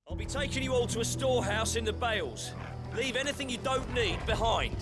I'll be taking you all to a storehouse in the Bales. Leave anything you don't need behind.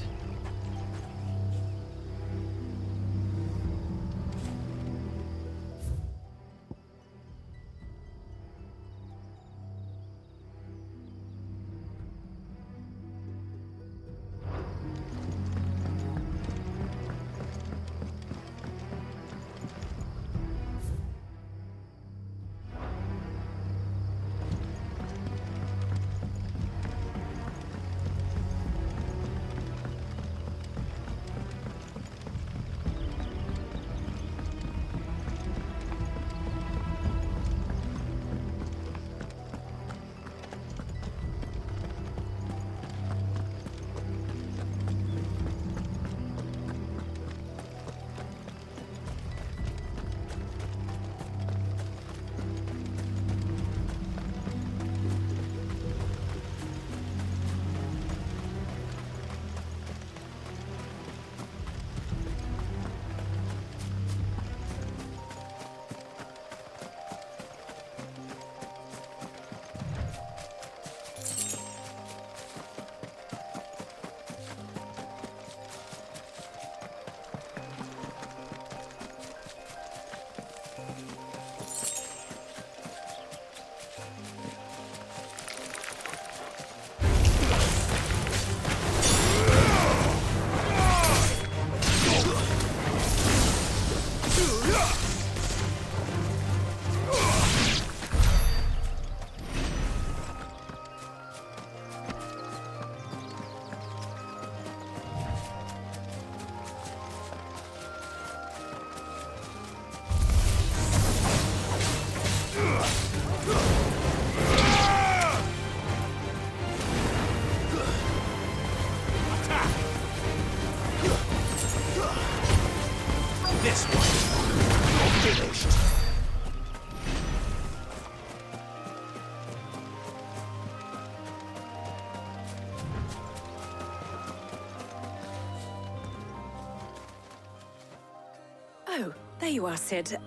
Oh, there you are, Cid.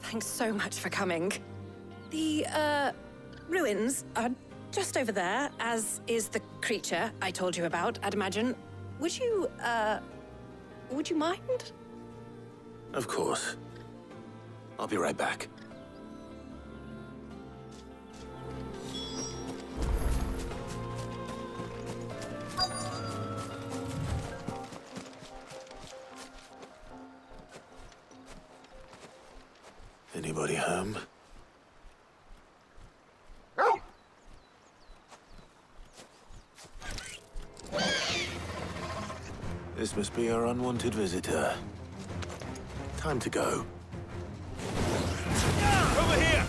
Thanks so much for coming. The, ruins are just over there, as is the creature I told you about, I'd imagine. Would you mind? Of course. I'll be right back. Anybody home? This must be our unwanted visitor. Time to go. Over here!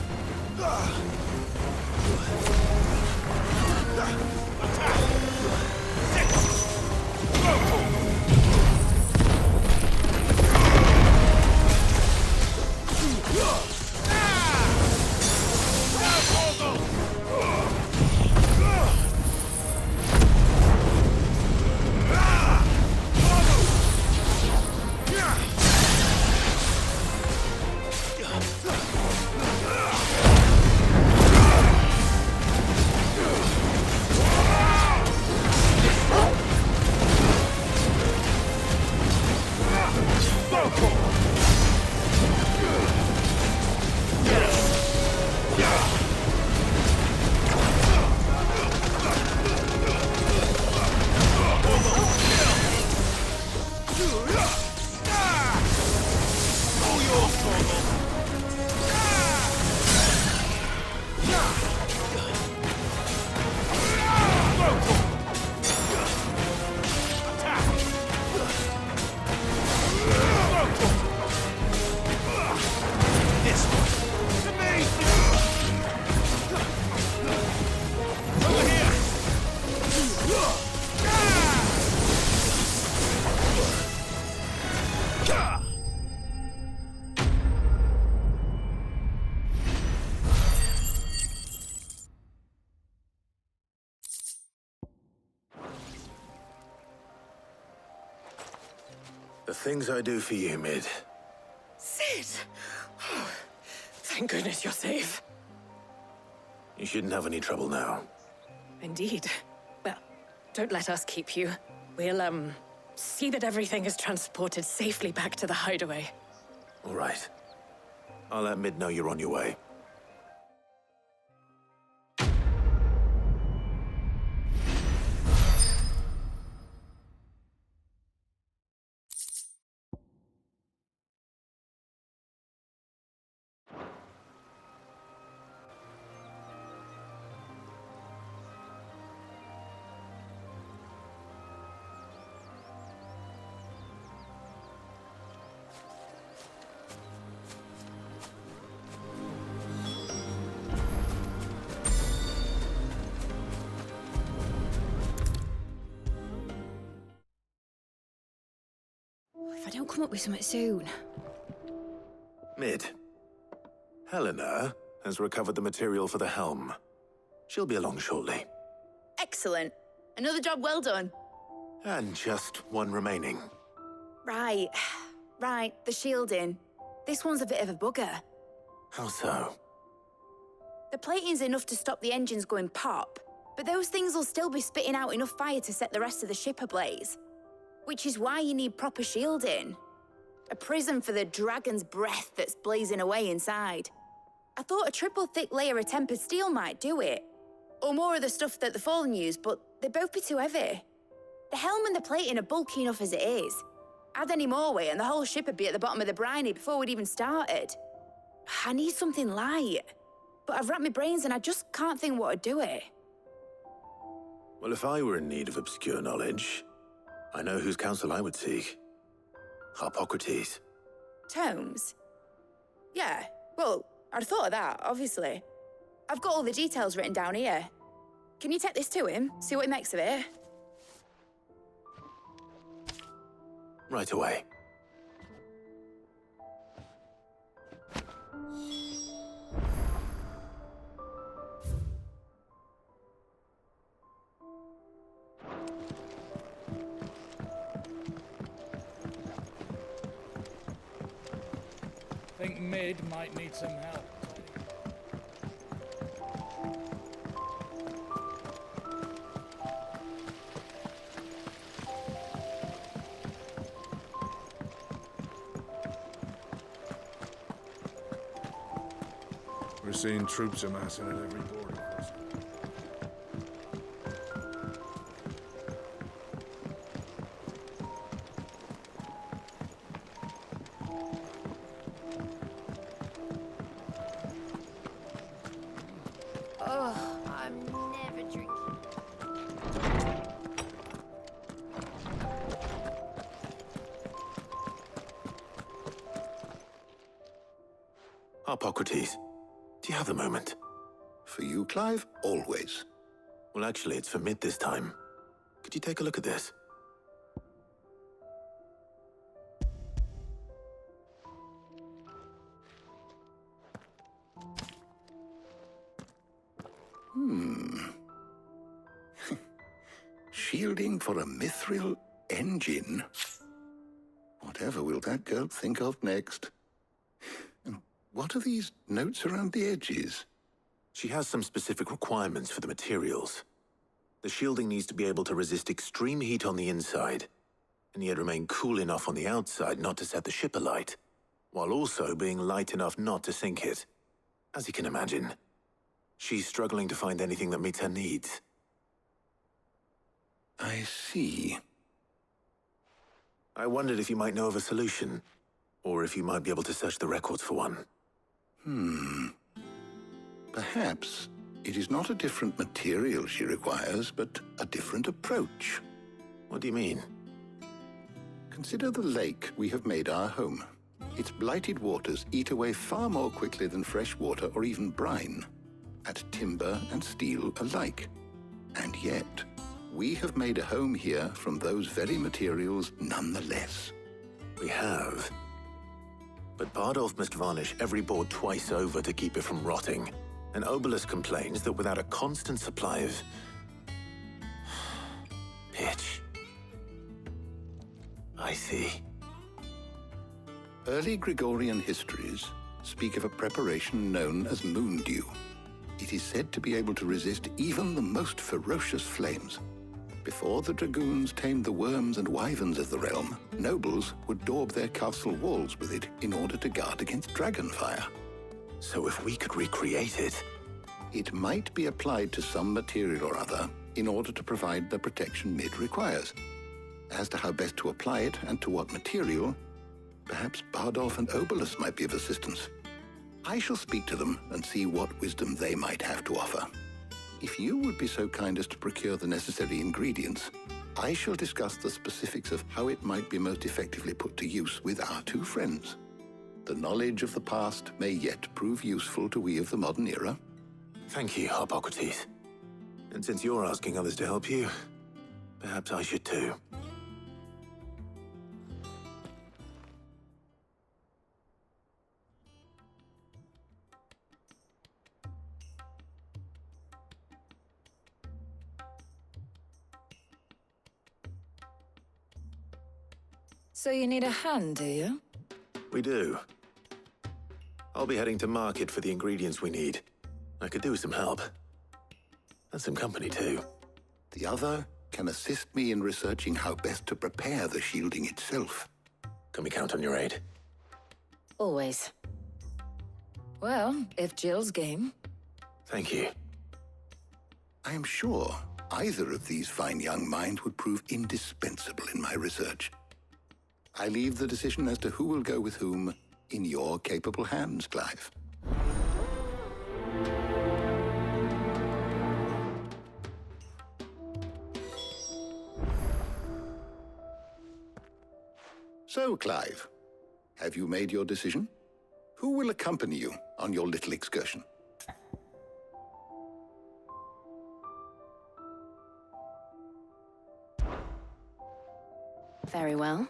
The things I do for you, Mid. Cid! Oh, thank goodness you're safe. You shouldn't have any trouble now. Indeed. Well, don't let us keep you. We'll, see that everything is transported safely back to the hideaway. All right. I'll let Mid know you're on your way. If I don't come up with something soon. Mid. Helena has recovered the material for the helm. She'll be along shortly. Excellent. Another job well done. And just one remaining. Right. Right, the shielding. This one's a bit of a bugger. How so? The plating's enough to stop the engines going pop, but those things will still be spitting out enough fire to set the rest of the ship ablaze. Which is why you need proper shielding. A prison for the dragon's breath that's blazing away inside. I thought a triple thick layer of tempered steel might do it. Or more of the stuff that the Fallen use, but they'd both be too heavy. The helm and the plating are bulky enough as it is. Add any more weight and the whole ship would be at the bottom of the briny before we'd even started. I need something light. But I've racked my brains and I just can't think what would do it. Well, if I were in need of obscure knowledge, I know whose counsel I would seek. Harpocrates. Tomes? Yeah, well, I'd thought of that, obviously. I've got all the details written down here. Can you take this to him, see what he makes of it? Right away. Think Mid might need some help. We're seeing troops amassing at every border crossing. Oh, I'm never drinking. Harpocrates, do you have a moment? For you, Clive, always. Well, actually, it's for Mid this time. Could you take a look at this? Shielding for a mithril engine? Whatever will that girl think of next? And what are these notes around the edges? She has some specific requirements for the materials. The shielding needs to be able to resist extreme heat on the inside, and yet remain cool enough on the outside not to set the ship alight, while also being light enough not to sink it. As you can imagine, she's struggling to find anything that meets her needs. I see. I wondered if you might know of a solution, or if you might be able to search the records for one. Perhaps it is not a different material she requires, but a different approach. What do you mean? Consider the lake we have made our home. Its blighted waters eat away far more quickly than fresh water or even brine, at timber and steel alike. And yet, we have made a home here from those very materials nonetheless. We have. But Bardolph must varnish every board twice over to keep it from rotting. And Obelus complains that without a constant supply of pitch. I see. Early Gregorian histories speak of a preparation known as moon dew. It is said to be able to resist even the most ferocious flames. Before the dragoons tamed the worms and wyverns of the realm, nobles would daub their castle walls with it in order to guard against dragon fire. So if we could recreate it... It might be applied to some material or other in order to provide the protection Mid requires. As to how best to apply it and to what material, perhaps Bardolph and Obolus might be of assistance. I shall speak to them and see what wisdom they might have to offer. If you would be so kind as to procure the necessary ingredients, I shall discuss the specifics of how it might be most effectively put to use with our two friends. The knowledge of the past may yet prove useful to we of the modern era. Thank you, Hippocrates. And since you're asking others to help you, perhaps I should too. So you need a hand, do you? We do. I'll be heading to market for the ingredients we need. I could do with some help. And some company, too. The other can assist me in researching how best to prepare the shielding itself. Can we count on your aid? Always. Well, if Jill's game. Thank you. I am sure either of these fine young minds would prove indispensable in my research. I leave the decision as to who will go with whom in your capable hands, Clive. So, Clive, have you made your decision? Who will accompany you on your little excursion? Very well.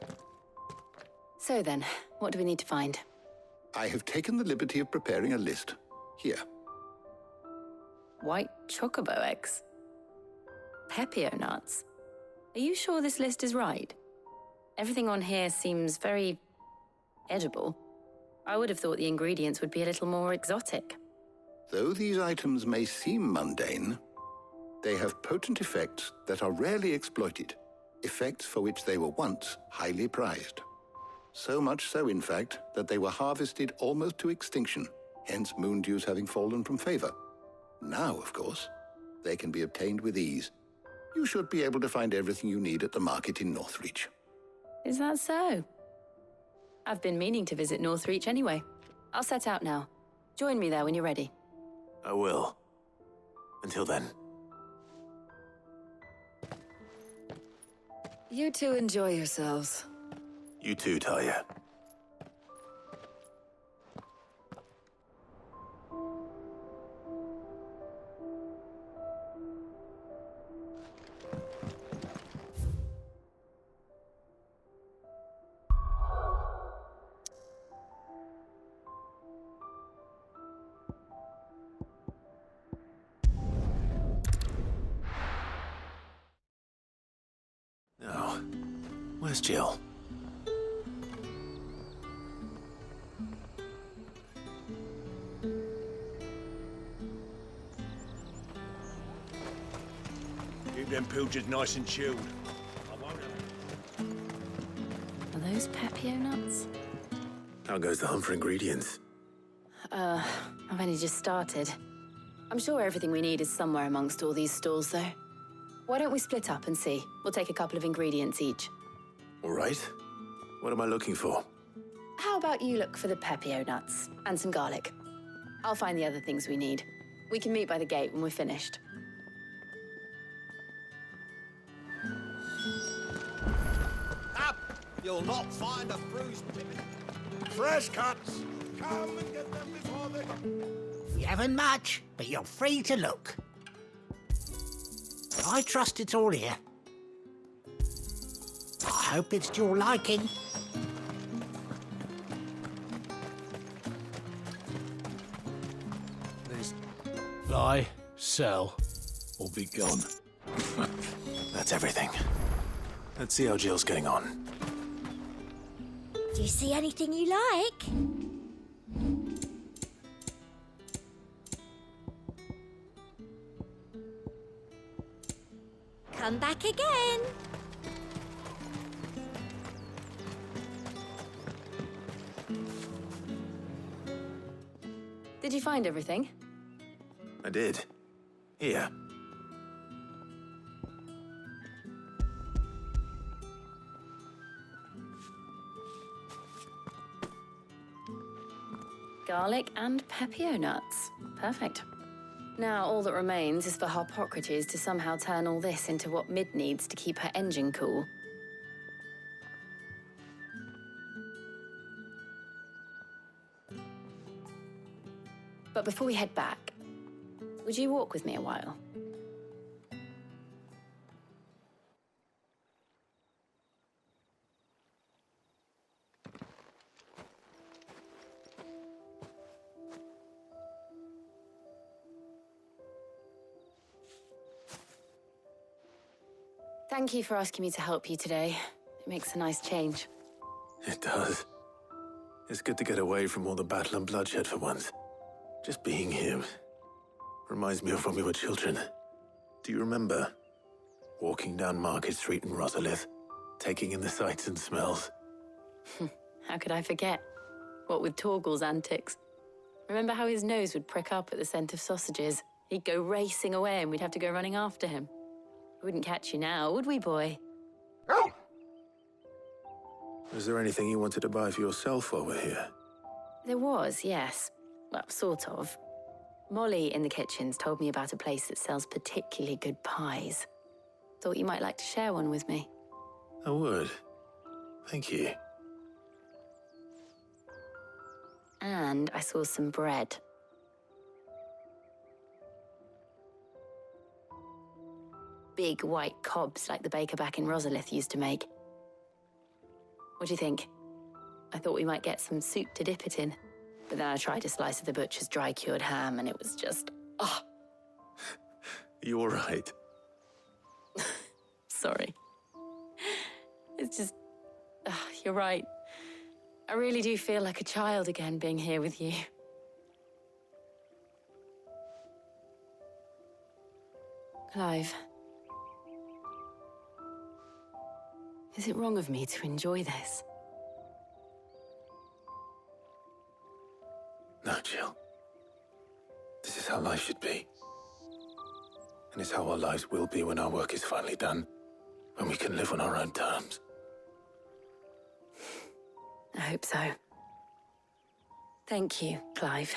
So then, what do we need to find? I have taken the liberty of preparing a list. Here. White chocobo eggs. Pepio nuts. Are you sure this list is right? Everything on here seems very edible. I would have thought the ingredients would be a little more exotic. Though these items may seem mundane, they have potent effects that are rarely exploited, effects for which they were once highly prized. So much so, in fact, that they were harvested almost to extinction, hence moon dews having fallen from favor. Now, of course, they can be obtained with ease. You should be able to find everything you need at the market in Northreach. Is that so? I've been meaning to visit Northreach anyway. I'll set out now. Join me there when you're ready. I will. Until then. You two enjoy yourselves. You too, Talia. Now, where's Jill? Keep them pilgers nice and chilled. I won't have... Are those Pepio nuts? How goes the hunt for ingredients? I've only just started. I'm sure everything we need is somewhere amongst all these stalls, though. Why don't we split up and see? We'll take a couple of ingredients each. All right. What am I looking for? How about you look for the Pepio nuts and some garlic? I'll find the other things we need. We can meet by the gate when we're finished. Up! You'll not find a bruised pippin. Fresh cuts! Come and get them before they... You haven't much, but you're free to look. I trust it's all here. I hope it's to your liking. Buy, sell, or be gone. That's everything. Let's see how Jill's getting on. Do you see anything you like? come back again. Did you find everything? I did. Here. Garlic and pepio nuts. Perfect. Now all that remains is for Harpocrates to somehow turn all this into what Mid needs to keep her engine cool. But before we head back, would you walk with me a while? Thank you for asking me to help you today. It makes a nice change. It does. It's good to get away from all the battle and bloodshed for once. Just being here reminds me of when we were children. Do you remember? Walking down Market Street in Rosalith, taking in the sights and smells. How could I forget? What with Torgal's antics. Remember how his nose would prick up at the scent of sausages? He'd go racing away and we'd have to go running after him. We wouldn't catch you now, would we, boy? Is there anything you wanted to buy for yourself while we're here? There was, yes. Well, sort of. Molly in the kitchens told me about a place that sells particularly good pies. Thought you might like to share one with me. I would. Thank you. And I saw some bread. Big white cobs like the baker back in Rosalith used to make. What do you think? I thought we might get some soup to dip it in. But then I tried a slice of the butcher's dry-cured ham and it was just... oh. You all right? Sorry. It's just... you're right. I really do feel like a child again being here with you. Clive. Is it wrong of me to enjoy this? No, Jill. This is how life should be. And it's how our lives will be when our work is finally done. When we can live on our own terms. I hope so. Thank you, Clive.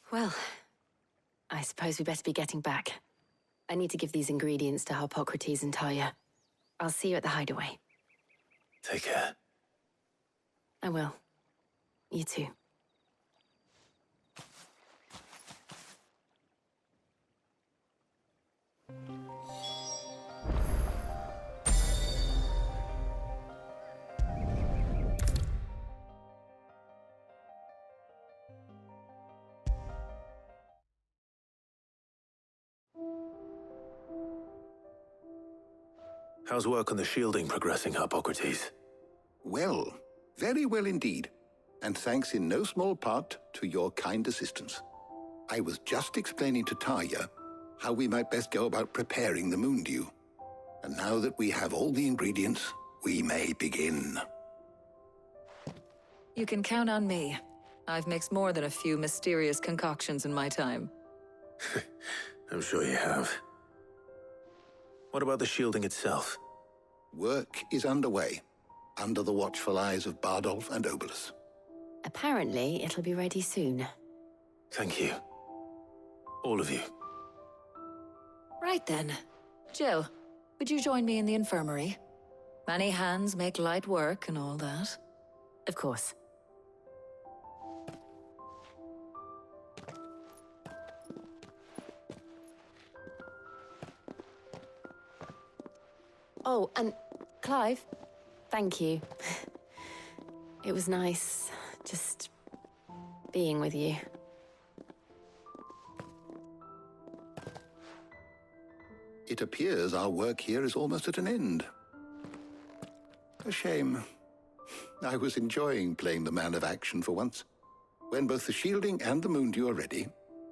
Well, I suppose we better be getting back. I need to give these ingredients to Harpocrates and Talia. I'll see you at the hideaway. Take care. I will. You too. How's work on the shielding progressing, Harpocrates? Well, very well indeed. And thanks in no small part to your kind assistance. I was just explaining to Talia how we might best go about preparing the moon dew. And now that we have all the ingredients, we may begin. You can count on me. I've mixed more than a few mysterious concoctions in my time. I'm sure you have. What about the shielding itself? Work is underway, under the watchful eyes of Bardolph and Obolus. Apparently, it'll be ready soon. Thank you. All of you. Right then. Jill, would you join me in the infirmary? Many hands make light work and all that. Of course. Oh, and Clive, thank you. It was nice just being with you. It appears our work here is almost at an end. A shame. I was enjoying playing the man of action for once. When both the shielding and the moon dew are ready,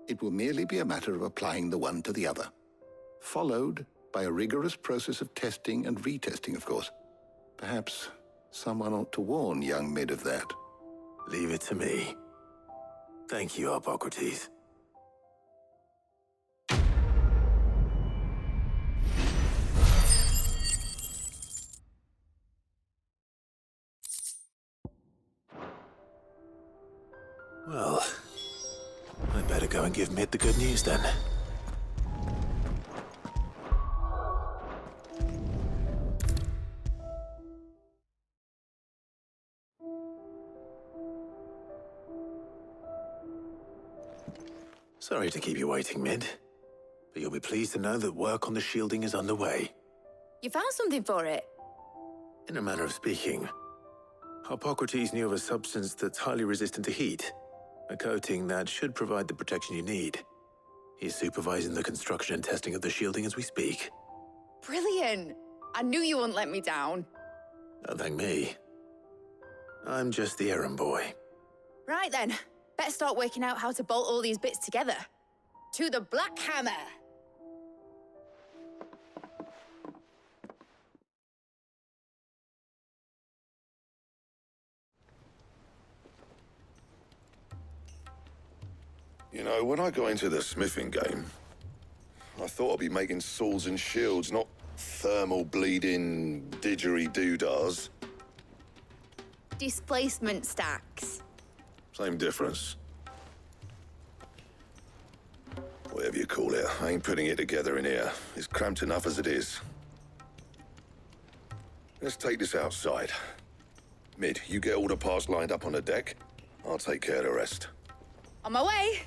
it will merely be a matter of applying the one to the other. Followed by a rigorous process of testing and retesting, of course. Perhaps someone ought to warn young Mid of that. Leave it to me. Thank you, Hippocrates. Well, I better go and give Mid the good news then. Sorry to keep you waiting, Mid, but you'll be pleased to know that work on the shielding is underway. You found something for it? In a manner of speaking, Hippocrates knew of a substance that's highly resistant to heat, a coating that should provide the protection you need. He's supervising the construction and testing of the shielding as we speak. Brilliant! I knew you wouldn't let me down. Don't thank me. I'm just the errand boy. Right then, better start working out how to bolt all these bits together. To the Black Hammer! You know, when I got into the smithing game, I thought I'd be making swords and shields, not thermal bleeding didgeridoo-dahs. Displacement stacks. Same difference. Whatever you call it, I ain't putting it together in here. It's cramped enough as it is. Let's take this outside. Mid, you get all the parts lined up on the deck. I'll take care of the rest. On my way!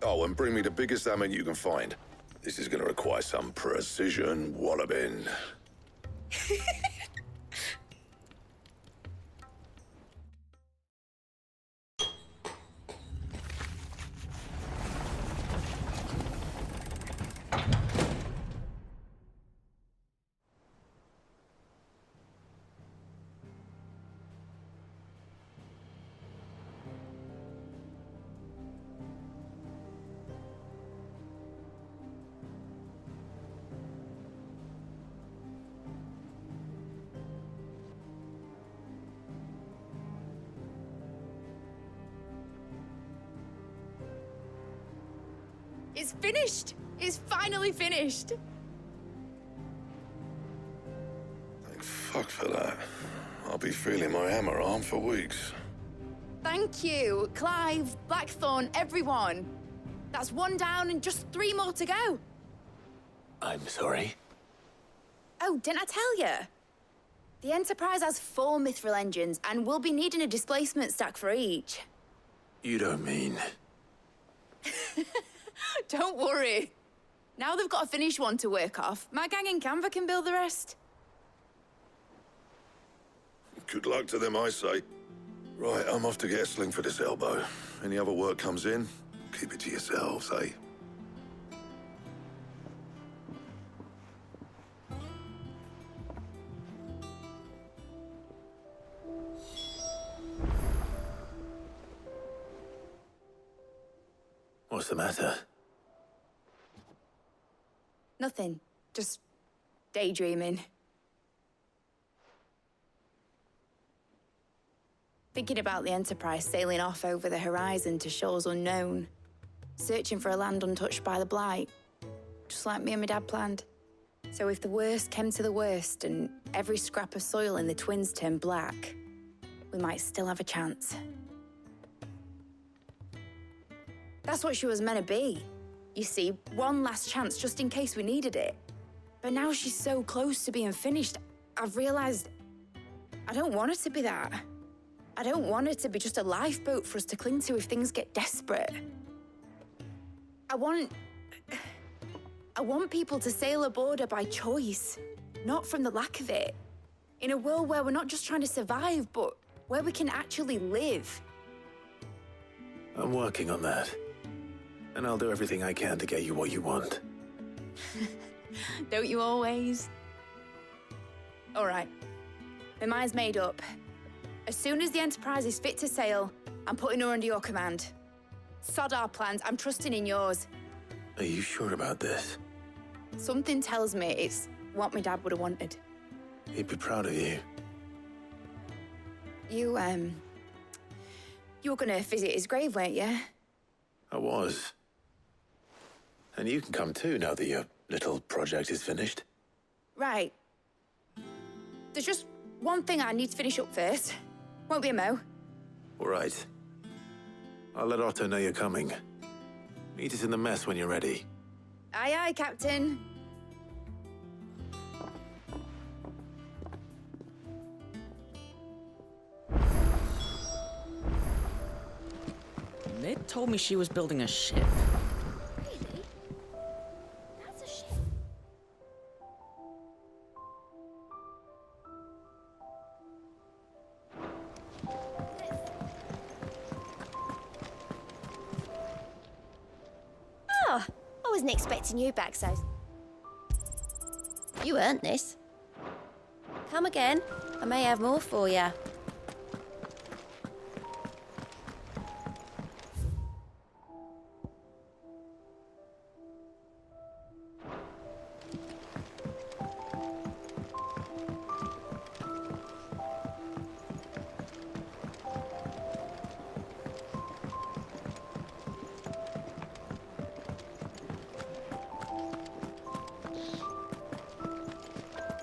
Oh, and bring me the biggest hammer you can find. This is gonna require some precision walloping. It's finished! It's finally finished! Thank fuck for that. I'll be feeling my hammer arm for weeks. Thank you, Clive, Blackthorn, everyone. That's one down and just 3 more to go. I'm sorry. Oh, didn't I tell you? The Enterprise has 4 mithril engines, and we'll be needing a displacement stack for each. You don't mean... Don't worry. Now they've got a finished one to work off, my gang in Canva can build the rest. Good luck to them, I say. Right, I'm off to get a sling for this elbow. Any other work comes in, keep it to yourselves, eh? What's the matter? Nothing. Just daydreaming. Thinking about the Enterprise sailing off over the horizon to shores unknown, searching for a land untouched by the Blight, just like me and my dad planned. So if the worst came to the worst and every scrap of soil in the Twins turned black, we might still have a chance. That's what she was meant to be. You see, one last chance just in case we needed it. But now she's so close to being finished, I've realized I don't want it to be that. I don't want it to be just a lifeboat for us to cling to if things get desperate. I want people to sail aboard her by choice, not from the lack of it. In a world where we're not just trying to survive, but where we can actually live. I'm working on that. And I'll do everything I can to get you what you want. Don't you always? All right. My mind's made up. As soon as the Enterprise is fit to sail, I'm putting her under your command. Sod our plans, I'm trusting in yours. Are you sure about this? Something tells me it's what my dad would have wanted. He'd be proud of you. You were gonna visit his grave, weren't you? I was. And you can come too now that your little project is finished. Right. There's just one thing I need to finish up first. Won't be a mo. All right. I'll let Otto know you're coming. Meet us in the mess when you're ready. Aye, aye, Captain. Ned told me she was building a ship. Really? That's a ship. Oh, I wasn't expecting you back so... You earned this. Come again. I may have more for you.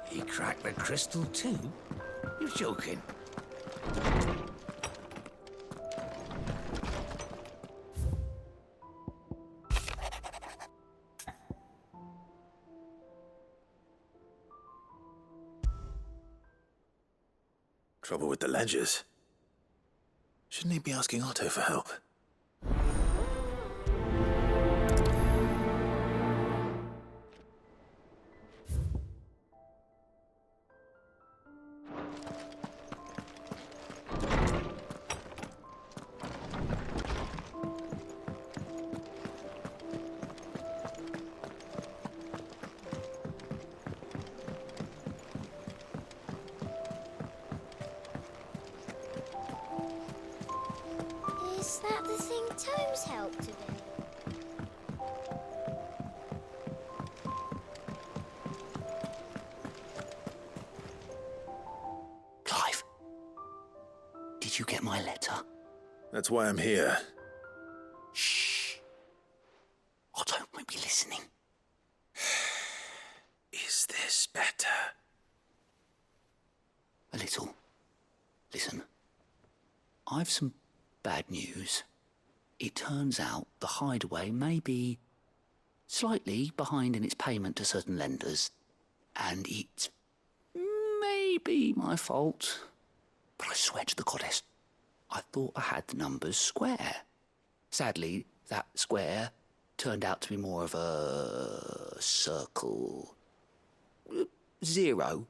He cracked the crystal too? You're joking. Trouble with the ledgers. Shouldn't he be asking Otto for help? Is that the thing Tomes helped to do? Clive, did you get my letter? That's why I'm here. Shh. Otto might be listening. Is this better? A little. Listen, I've some bad news. It turns out the hideaway may be slightly behind in its payment to certain lenders, and it may be my fault. But I swear to the goddess, I thought I had the numbers square. Sadly, that square turned out to be more of a circle. Zero,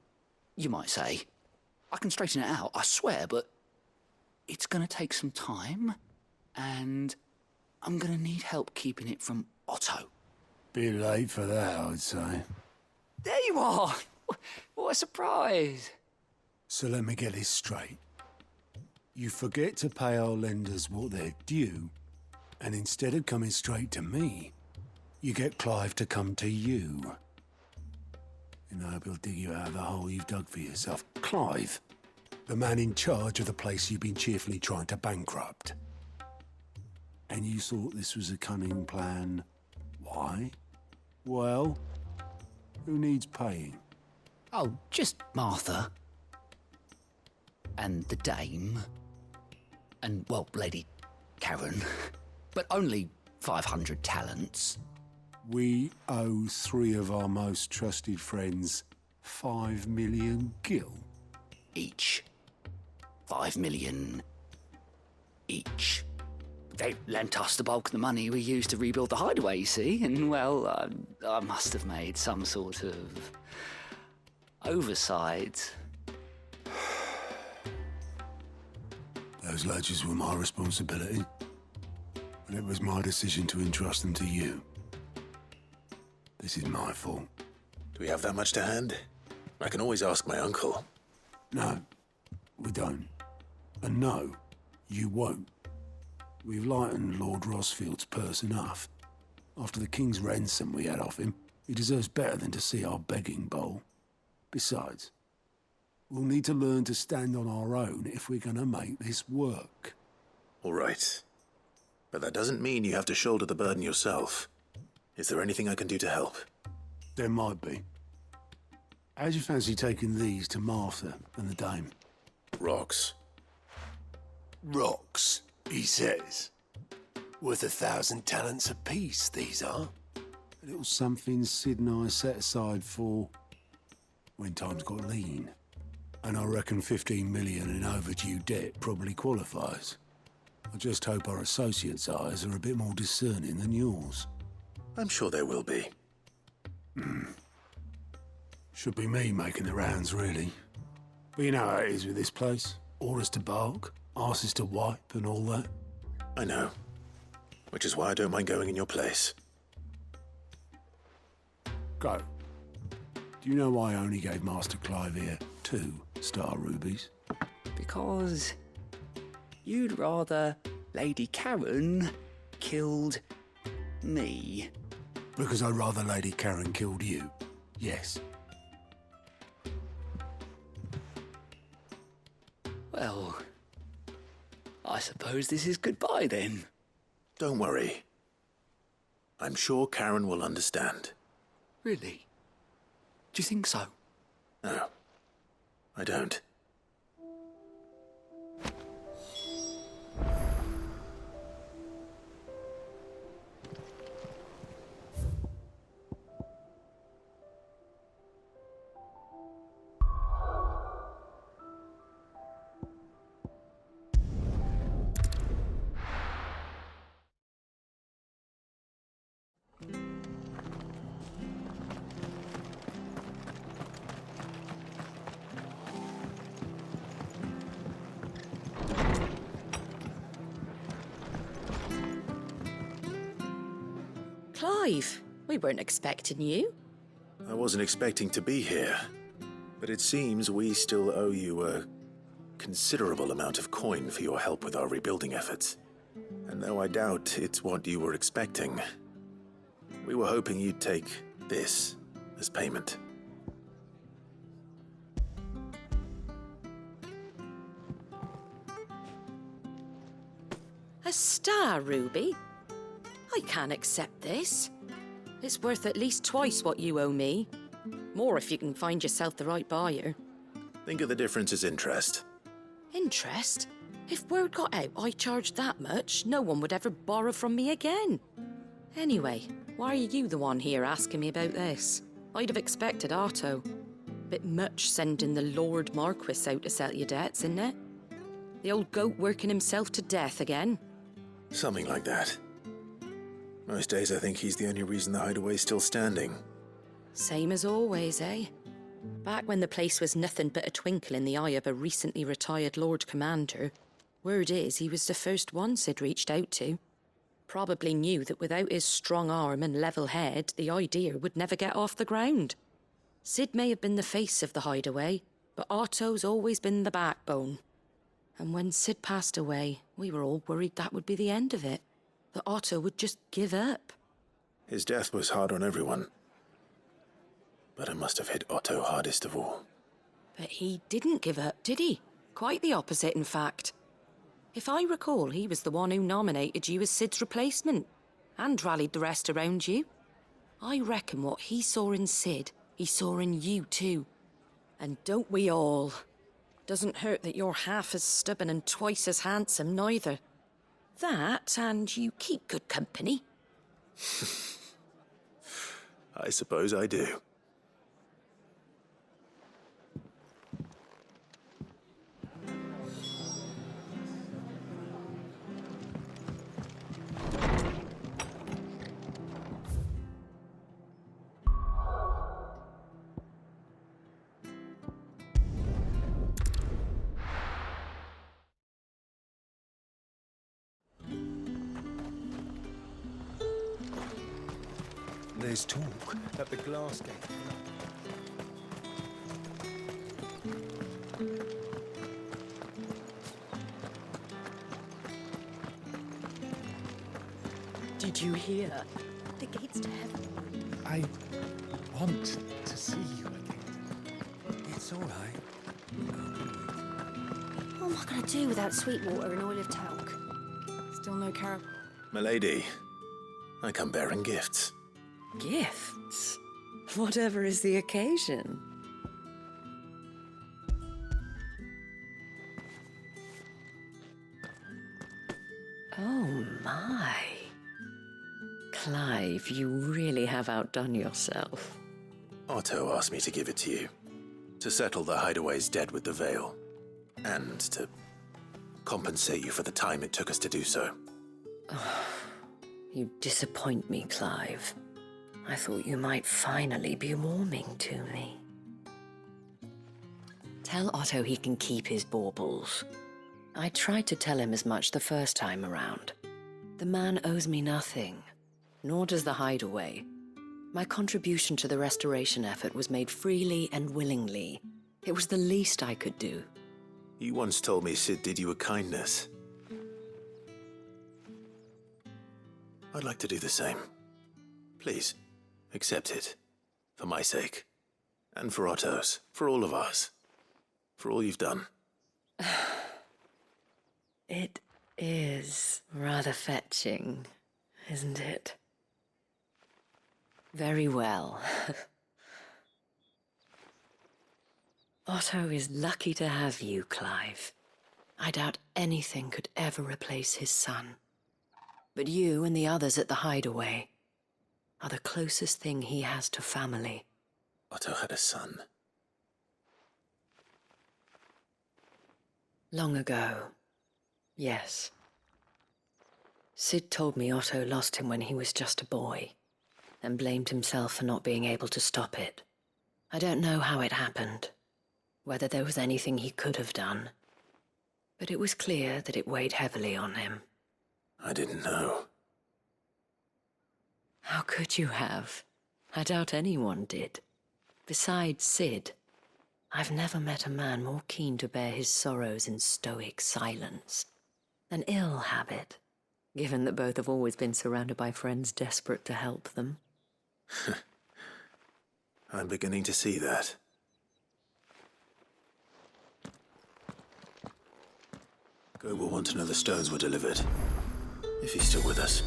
you might say. I can straighten it out, I swear, but it's gonna take some time, and I'm gonna need help keeping it from Otto. Bit late for that, I'd say. There you are! What a surprise! So let me get this straight. You forget to pay our lenders what they're due, and instead of coming straight to me, you get Clive to come to you. And I hope he'll dig you out of the hole you've dug for yourself. Clive, the man in charge of the place you've been cheerfully trying to bankrupt. And you thought this was a cunning plan. Why? Well, who needs paying? Oh, just Martha. And the dame. And, well, Lady Karen. But only 500 talents. We owe 3 of our most trusted friends 5 million gil. Each. 5 million each. They lent us the bulk of the money we used to rebuild the hideaway, you see, and, well, I must have made some sort of oversight. Those ledgers were my responsibility, but it was my decision to entrust them to you. This is my fault. Do we have that much to hand? I can always ask my uncle. No, we don't. And no, you won't. We've lightened Lord Rosfield's purse enough. After the king's ransom we had off him, he deserves better than to see our begging bowl. Besides, we'll need to learn to stand on our own if we're gonna make this work. All right. But that doesn't mean you have to shoulder the burden yourself. Is there anything I can do to help? There might be. How'd you fancy taking these to Martha and the dame? Rocks. Rocks, he says. Worth 1,000 talents apiece, these are. A little something Sid and I set aside for when times got lean. And I reckon 15 million in overdue debt probably qualifies. I just hope our associates' eyes are a bit more discerning than yours. I'm sure there will be. Should be me making the rounds, really. But you know how it is with this place. Orders to bark, arses to wipe, and all that. I know. Which is why I don't mind going in your place. Go. Do you know why I only gave Master Clive here 2 star rubies? Because you'd rather Lady Karen killed me. Because I'd rather Lady Karen killed you. Yes. Well, I suppose this is goodbye then. Don't worry. I'm sure Karen will understand. Really? Do you think so? No, I don't. Clive, we weren't expecting you. I wasn't expecting to be here, but it seems we still owe you a considerable amount of coin for your help with our rebuilding efforts. And though I doubt it's what you were expecting, we were hoping you'd take this as payment. A star ruby? I can't accept this. It's worth at least twice what you owe me. More if you can find yourself the right buyer. Think of the difference as interest. Interest? If word got out I charged that much, no one would ever borrow from me again. Anyway, why are you the one here asking me about this? I'd have expected Otto. Bit much sending the Lord Marquis out to settle your debts, isn't it? The old goat working himself to death again? Something like that. Most days I think he's the only reason the hideaway's still standing. Same as always, eh? Back when the place was nothing but a twinkle in the eye of a recently retired Lord Commander, word is he was the first one Sid reached out to. Probably knew that without his strong arm and level head, the idea would never get off the ground. Sid may have been the face of the hideaway, but Otto's always been the backbone. And when Sid passed away, we were all worried that would be the end of it. That Otto would just give up. His death was hard on everyone. But it must have hit Otto hardest of all. But he didn't give up, did he? Quite the opposite, in fact. If I recall, he was the one who nominated you as Sid's replacement, and rallied the rest around you. I reckon what he saw in Sid, he saw in you too. And don't we all? Doesn't hurt that you're half as stubborn and twice as handsome, neither. That, and you keep good company. I suppose I do. There's talk that the glass gate... Did you hear? The gates to heaven. I want to see you again. It's all right. What am I going to do without sweet water and olive talc? Still no carrot. Milady, I come bearing gifts. Gifts? Whatever is the occasion. Oh my. Clive, you really have outdone yourself. Otto asked me to give it to you. To settle the Hideaway's debt with the Veil. And to compensate you for the time it took us to do so. You disappoint me, Clive. I thought you might finally be warming to me. Tell Otto he can keep his baubles. I tried to tell him as much the first time around. The man owes me nothing, nor does the Hideaway. My contribution to the restoration effort was made freely and willingly. It was the least I could do. You once told me Cid did you a kindness. I'd like to do the same. Please, accept it. For my sake. And for Otto's. For all of us. For all you've done. It is rather fetching, isn't it? Very well. Otto is lucky to have you, Clive. I doubt anything could ever replace his son. But you and the others at the Hideaway are the closest thing he has to family. Otto had a son. Long ago, yes. Cid told me Otto lost him when he was just a boy, and blamed himself for not being able to stop it. I don't know how it happened, whether there was anything he could have done, but it was clear that it weighed heavily on him. I didn't know. How could you have? I doubt anyone did. Besides Cid, I've never met a man more keen to bear his sorrows in stoic silence. An ill habit, given that both have always been surrounded by friends desperate to help them. I'm beginning to see that. Go will want to know the stones were delivered. If he's still with us.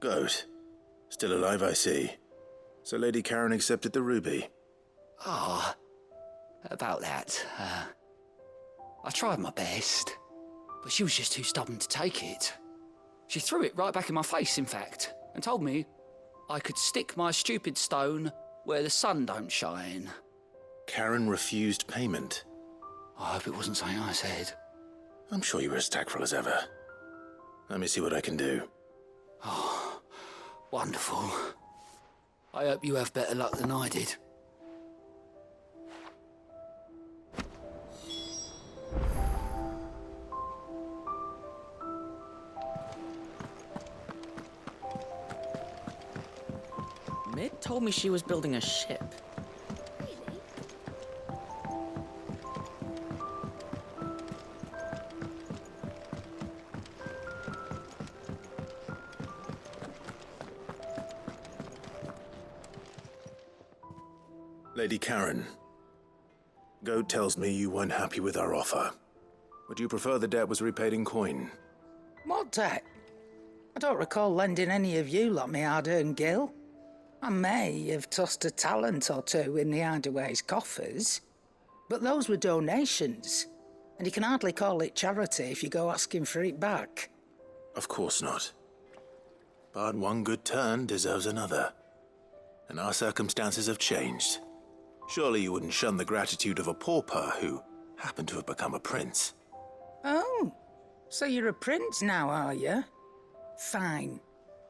Goat. Still alive, I see. So Lady Karen accepted the ruby. Ah, about that. I tried my best, but she was just too stubborn to take it. She threw it right back in my face, in fact, and told me I could stick my stupid stone where the sun don't shine. Karen refused payment. I hope it wasn't something I said. I'm sure you were as tactful as ever. Let me see what I can do. Oh, wonderful. I hope you have better luck than I did. Mid told me she was building a ship. Lady Karen, Goat tells me you weren't happy with our offer. Would you prefer the debt was repaid in coin? What debt? I don't recall lending any of you lot me hard-earned gil. I may have tossed a talent or two in the Hideaway's coffers, but those were donations, and you can hardly call it charity if you go asking for it back. Of course not. But one good turn deserves another. And our circumstances have changed. Surely you wouldn't shun the gratitude of a pauper who happened to have become a prince. Oh, so you're a prince now, are you? Fine.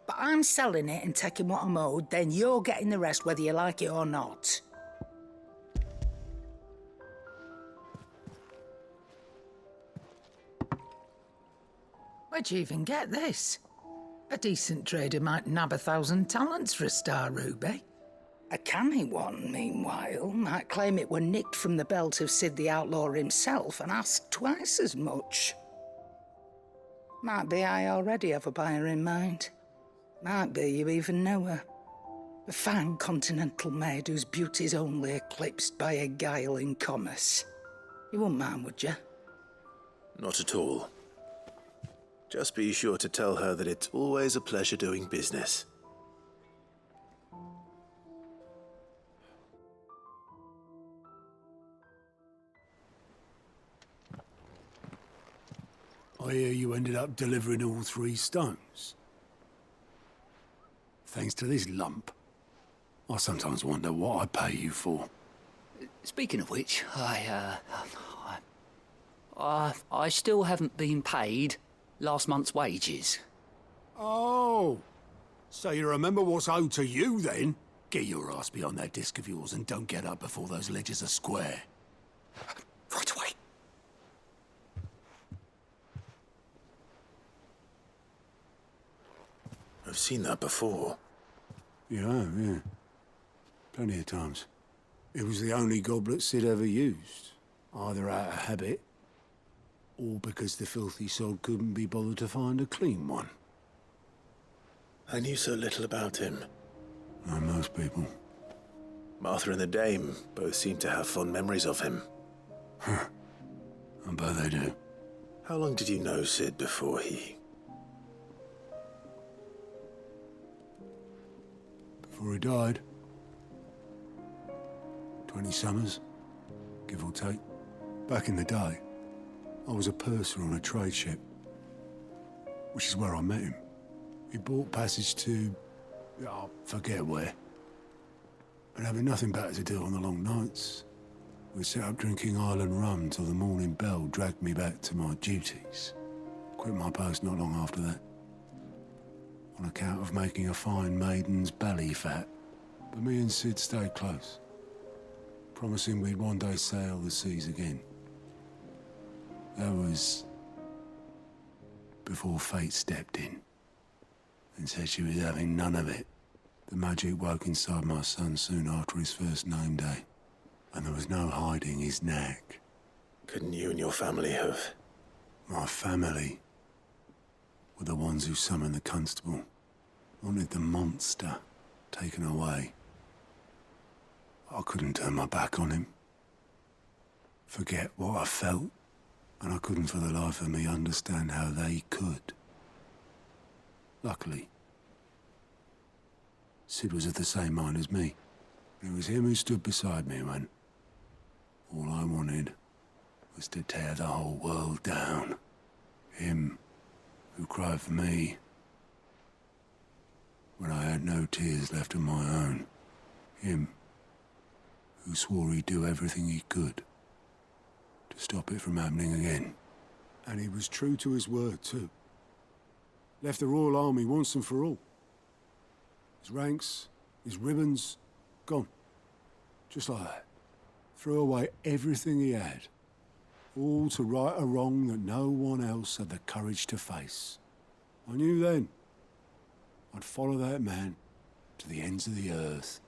But I'm selling it and taking what I'm owed, then you're getting the rest whether you like it or not. Where'd you even get this? A decent trader might nab 1,000 talents for a star ruby. A canny one, meanwhile, might claim it were nicked from the belt of Cid the Outlaw himself and ask twice as much. Might be I already have a buyer in mind. Might be you even know her. A fine continental maid whose beauty's only eclipsed by a guile in commerce. You wouldn't mind, would you? Not at all. Just be sure to tell her that it's always a pleasure doing business. I hear you ended up delivering all 3 stones. Thanks to this lump. I sometimes wonder what I pay you for. Speaking of which, I still haven't been paid last month's wages. Oh, so you remember what's owed to you then? Get your ass behind that disc of yours and don't get up before those ledgers are square. Right away. I've seen that before. You have, yeah. Plenty of times. It was the only goblet Cid ever used. Either out of habit, or because the filthy sod couldn't be bothered to find a clean one. I knew so little about him. Like most people. Martha and the Dame both seem to have fond memories of him. Huh. I bet they do. How long did you know Cid before he... Before he died? 20 summers, give or take. Back in the day, I was a purser on a trade ship, which is where I met him. He bought passage to... I forget where. But having nothing better to do on the long nights, we set up drinking island rum till the morning bell dragged me back to my duties. Quit my post not long after that, on account of making a fine maiden's belly fat. But me and Cid stayed close, promising we'd one day sail the seas again. That was before fate stepped in and said she was having none of it. The magic woke inside my son soon after his first name day, and there was no hiding his knack. Couldn't you and your family have... My family were the ones who summoned the constable, wanted the monster taken away. I couldn't turn my back on him, forget what I felt, and I couldn't for the life of me understand how they could. Luckily, Cid was of the same mind as me. It was him who stood beside me when all I wanted was to tear the whole world down. Him who cried for me when I had no tears left of my own. Him who swore he'd do everything he could to stop it from happening again. And he was true to his word, too. Left the Royal Army once and for all. His ranks, his ribbons, gone. Just like that. Threw away everything he had. All to right a wrong that no one else had the courage to face. I knew then I'd follow that man to the ends of the earth.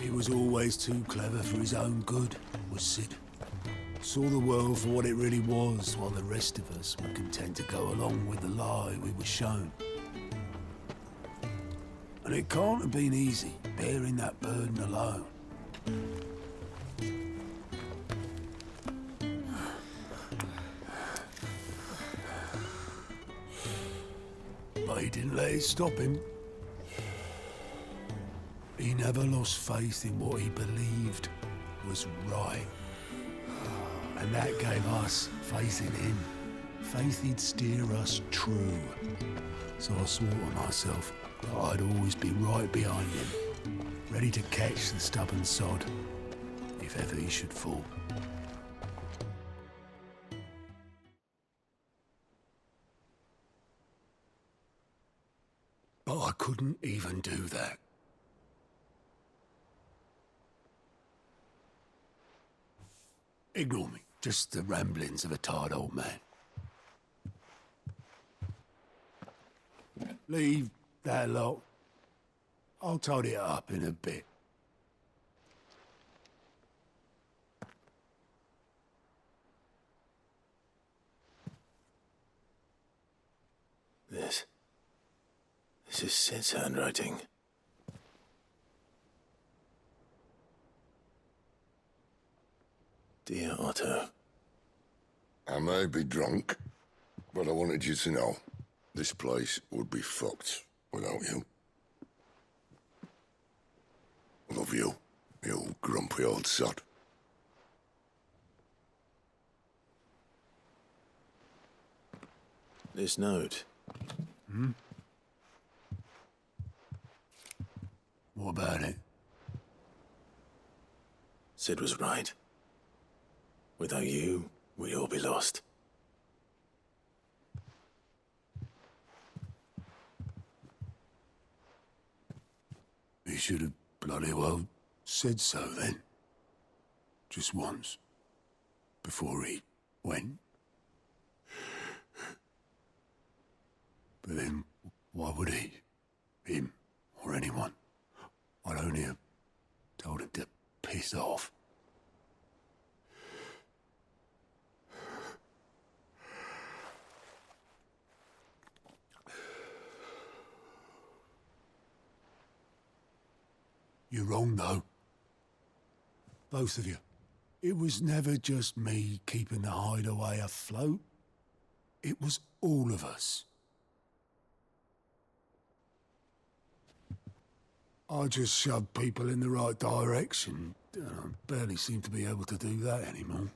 He was always too clever for his own good, was Cid. Saw the world for what it really was, while the rest of us were content to go along with the lie we were shown. And it can't have been easy, bearing that burden alone. But he didn't let it stop him. He never lost faith in what he believed was right. And that gave us faith in him. Faith he'd steer us true. So I swore to myself that I'd always be right behind him, ready to catch the stubborn sod, if ever he should fall. But I couldn't even do that. Ignore me. Just the ramblings of a tired old man. Leave that lot. I'll tidy it up in a bit. This is Sid's handwriting. Dear Otto. I may be drunk, but I wanted you to know this place would be fucked without you. I love you, you grumpy old sod. This note. Hmm? What about it? Sid was right. Without you, we'd all be lost. He should have bloody well said so then. Just once. Before he went. But then, why would he? Him, or anyone? I'd only have told him to piss off. You're wrong, though. Both of you. It was never just me keeping the hideaway afloat. It was all of us. I just shoved people in the right direction. I barely seem to be able to do that anymore.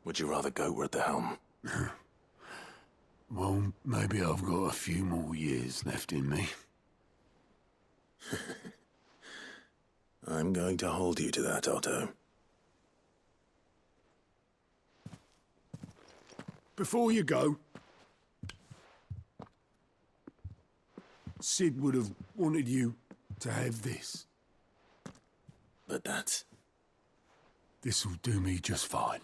Would you rather go at the helm? Well, maybe I've got a few more years left in me. I'm going to hold you to that, Otto. Before you go, Sid would have wanted you to have this. But that's... This'll do me just fine.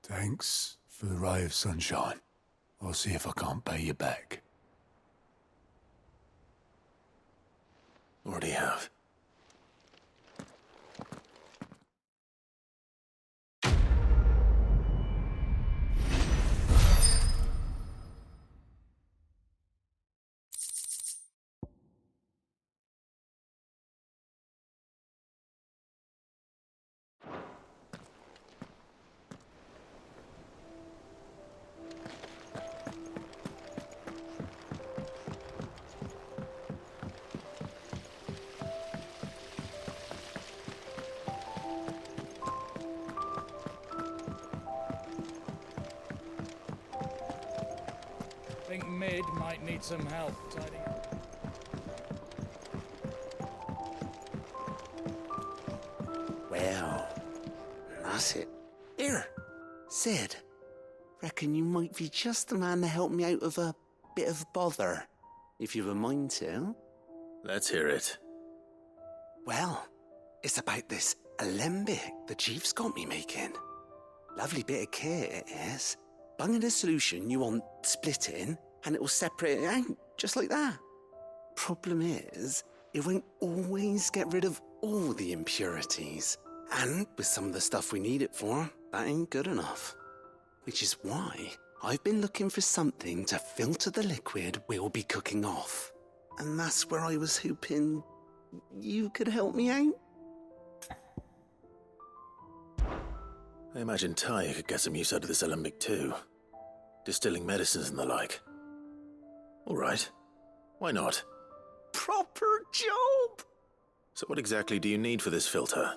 Thanks for the ray of sunshine. I'll see if I can't pay you back. Already have. Think Mid might need some help tidying up. Well, that's it. Here, Sid. Reckon you might be just the man to help me out of a bit of bother, if you've a mind to. Let's hear it. Well, it's about this alembic the Chief's got me making. Lovely bit of kit it is. Bung in a solution you want splitting, and it will separate it out, just like that. Problem is, it won't always get rid of all the impurities. And with some of the stuff we need it for, that ain't good enough. Which is why I've been looking for something to filter the liquid we'll be cooking off. And that's where I was hoping you could help me out. I imagine Ty could get some use out of this alembic too. Distilling medicines and the like. All right. Why not? Proper job! So what exactly do you need for this filter?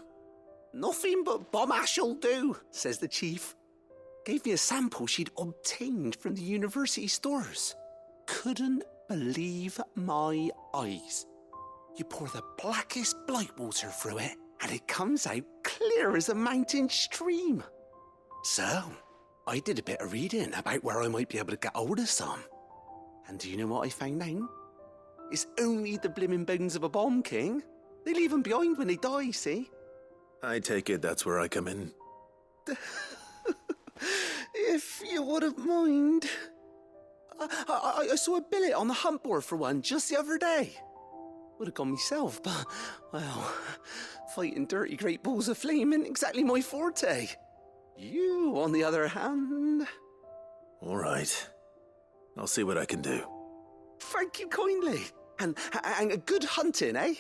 Nothing but bomb ash'll do, says the Chief. Gave me a sample she'd obtained from the university stores. Couldn't believe my eyes. You pour the blackest blight water through it, and it comes out clear as a mountain stream. So, I did a bit of reading about where I might be able to get hold of some. And do you know what I found out? It's only the blimmin' bones of a bomb king. They leave them behind when they die, see? I take it that's where I come in. If you wouldn't mind. I saw a billet on the hunt board for one just the other day. Would have gone myself, but, well, fighting dirty great balls of flame isn't exactly my forte. You, on the other hand... All right. I'll see what I can do. Thank you kindly. And good hunting, eh?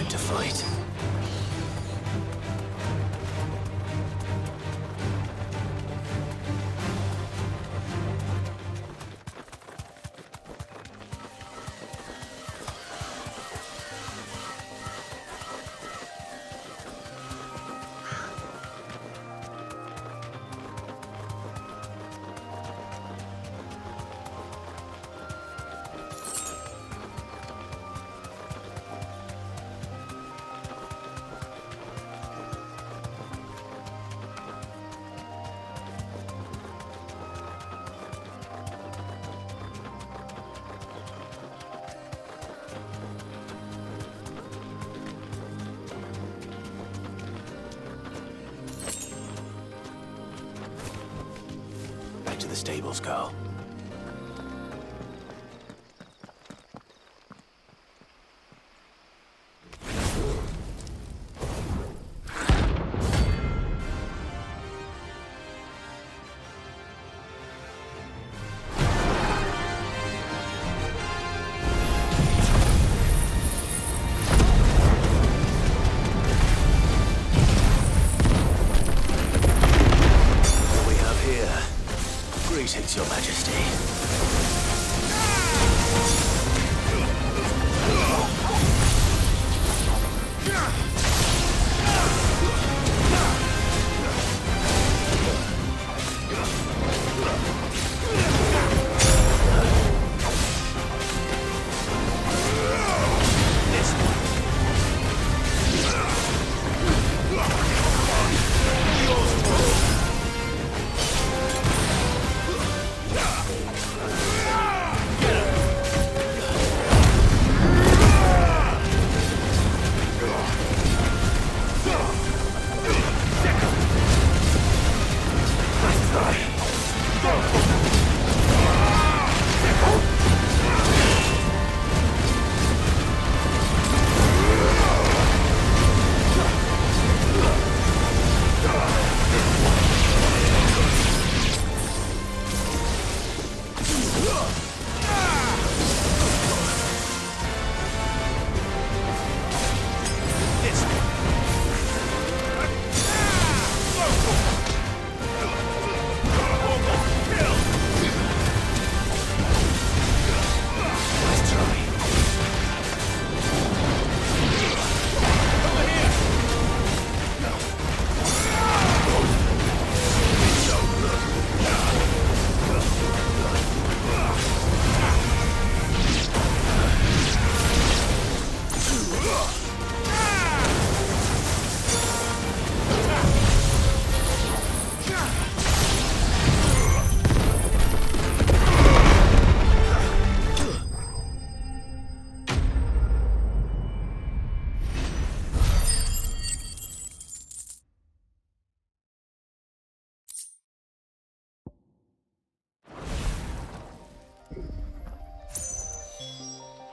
To fight. house girl. Greetings, Your Majesty.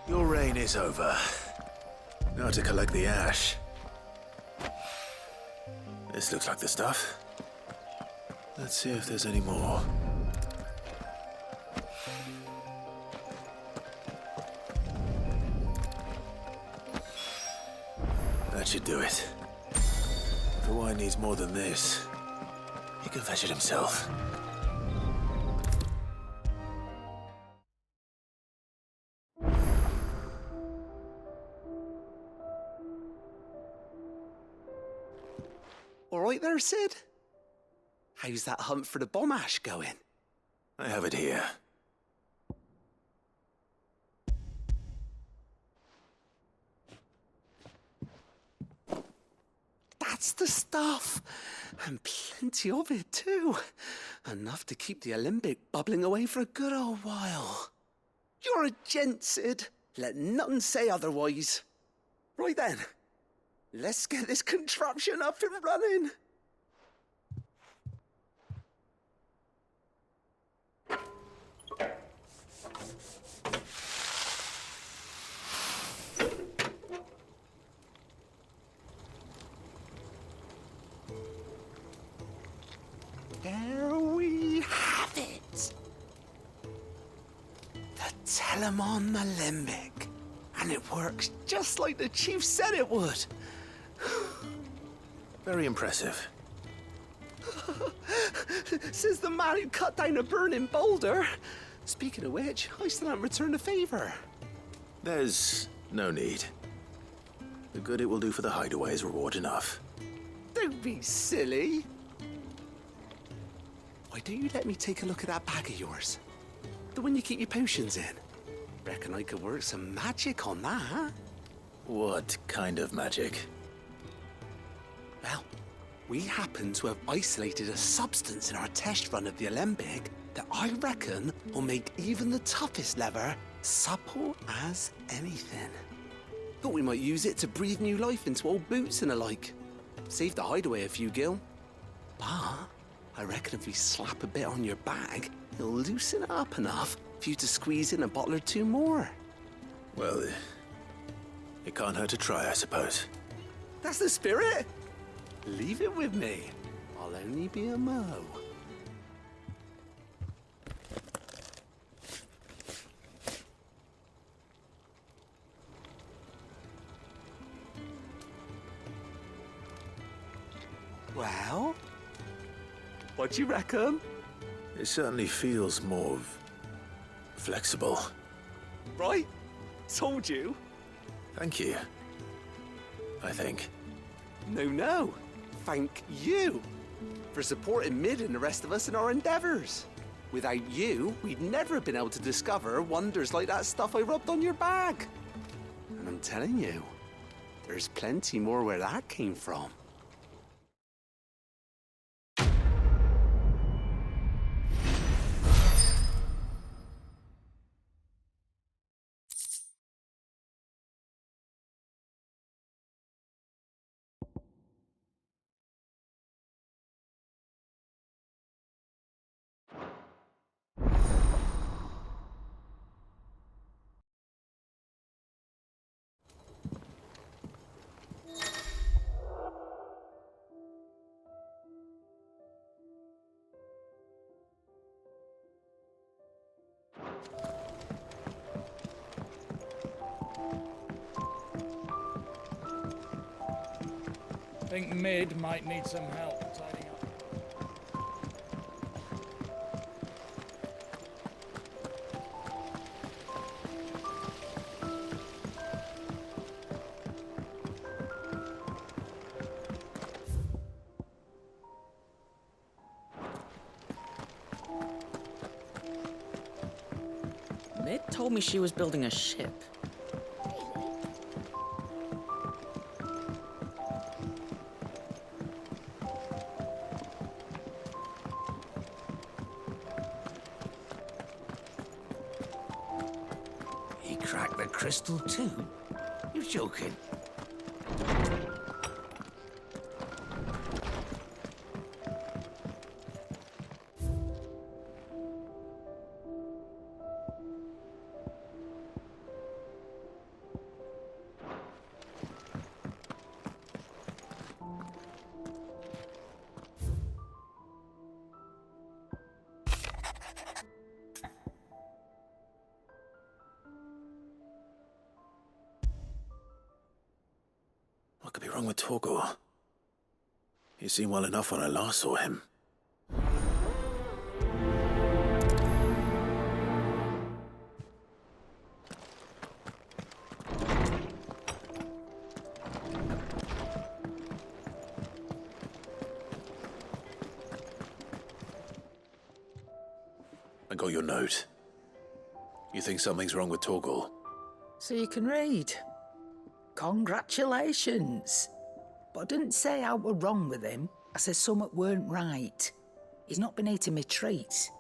Your reign is over. Now to collect the ash. This looks like the stuff. Let's see if there's any more. That should do it. If the wine needs more than this, he can fetch it himself. All right there, Sid? How's that hunt for the bomb ash going? I have it here. That's the stuff. And plenty of it, too. Enough to keep the Olympic bubbling away for a good old while. You're a gent, Sid. Let nothing say otherwise. Right then. Let's get this contraption up and running. There we have it. The Telemon Alembic. And it works just like the chief said it would. Very impressive. Says the man who cut down a burning boulder. Speaking of which, I still haven't returned the favor. There's no need. The good it will do for the hideaway is reward enough. Don't be silly. Why don't you let me take a look at that bag of yours? The one you keep your potions in. Reckon I could work some magic on that, huh? What kind of magic? Well, we happen to have isolated a substance in our test run of the Alembic that I reckon will make even the toughest lever supple as anything. Thought we might use it to breathe new life into old boots and the like. Save the hideaway a few gil. But I reckon if we slap a bit on your bag, It'll loosen it up enough for you to squeeze in a bottle or two more. Well, it can't hurt to try, I suppose. That's the spirit. Leave it with me. I'll only be a mo. Well, what do you reckon? It certainly feels more flexible. Right? Told you. Thank you. I think. No. Thank you for supporting Mid and the rest of us in our endeavors. Without you, we'd never have been able to discover wonders like that stuff I rubbed on your bag. And I'm telling you, there's plenty more where that came from. Think Mid might need some help tidying up. Mid told me she was building a ship. Crystal too? You're joking. What could be wrong with Torgor? He seemed well enough when I last saw him. I got your note. You think something's wrong with Torgor? So you can read. Congratulations. But I didn't say how we're wrong with him. I said something weren't right. He's not been eating me treats.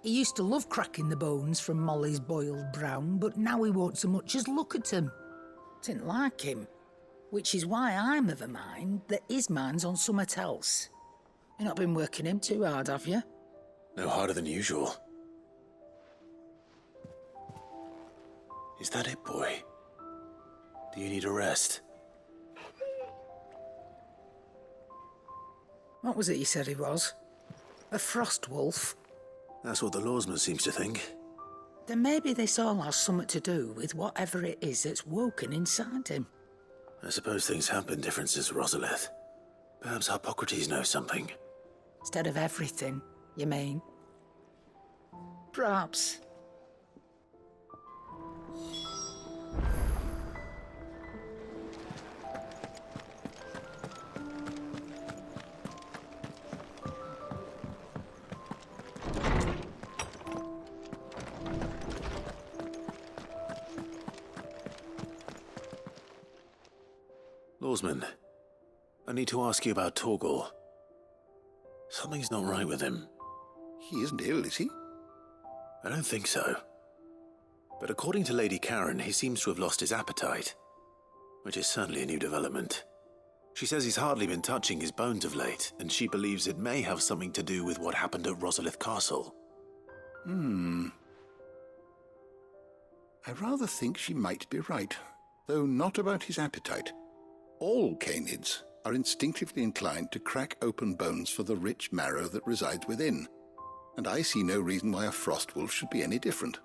He used to love cracking the bones from Molly's boiled brown, but now he won't so much as look at them. Didn't like him. Which is why I'm of a mind that his mind's on something else. You've not been working him too hard, have you? No harder than usual. Is that it, boy? Do you need a rest? What was it you said he was? A frost wolf? That's what the lawsman seems to think. Then maybe this all has something to do with whatever it is that's woken inside him. I suppose things have been different since Rosalith. Perhaps Hippocrates knows something. Instead of everything, you mean? Perhaps. Lawsman, I need to ask you about Torgor. Something's not right with him. He isn't ill, is he? I don't think so. But according to Lady Karen, he seems to have lost his appetite, which is certainly a new development. She says he's hardly been touching his bones of late, and she believes it may have something to do with what happened at Rosalith Castle. I rather think she might be right, though not about his appetite. All canids are instinctively inclined to crack open bones for the rich marrow that resides within, and I see no reason why a frost wolf should be any different.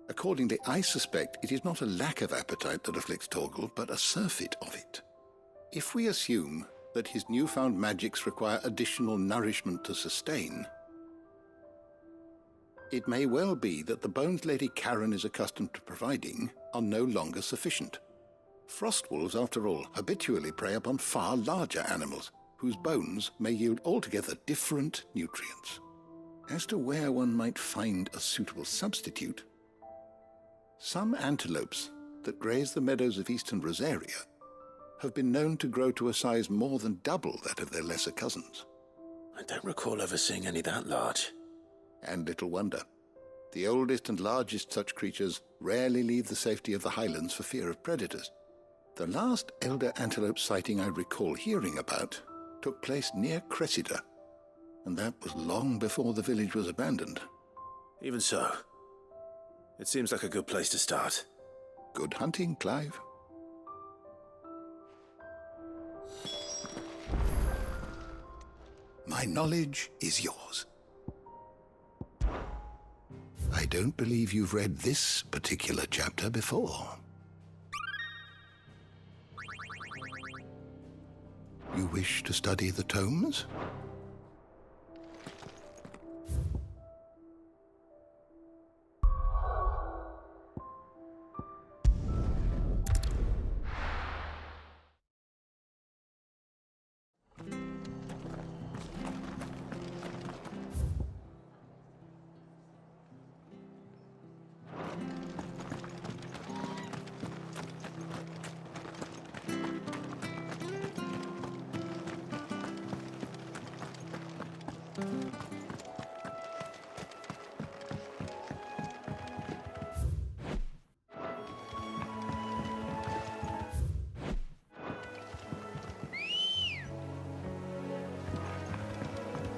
Accordingly, I suspect it is not a lack of appetite that afflicts Torgal, but a surfeit of it. If we assume that his newfound magics require additional nourishment to sustain, it may well be that the bones Lady Karen is accustomed to providing are no longer sufficient. Frost wolves, after all, habitually prey upon far larger animals, whose bones may yield altogether different nutrients. As to where one might find a suitable substitute, some antelopes that graze the meadows of eastern Rosaria have been known to grow to a size more than double that of their lesser cousins. I don't recall ever seeing any that large. And little wonder. The oldest and largest such creatures rarely leave the safety of the highlands for fear of predators. The last elder antelope sighting I recall hearing about took place near Cressida, and that was long before the village was abandoned. Even so, it seems like a good place to start. Good hunting, Clive. My knowledge is yours. I don't believe you've read this particular chapter before. You wish to study the tomes?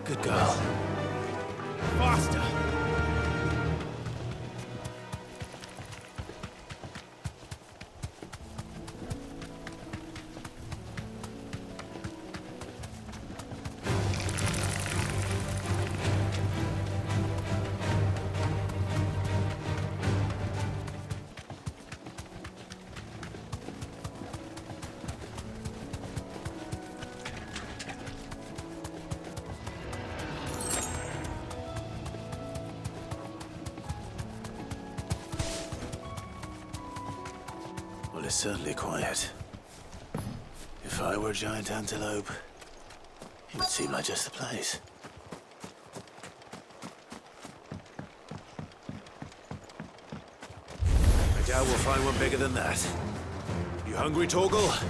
Good girl. Faster! Well, it's certainly quiet. If I were a giant antelope, it would seem like just the place. I doubt we'll find one bigger than that. You hungry, Torgal?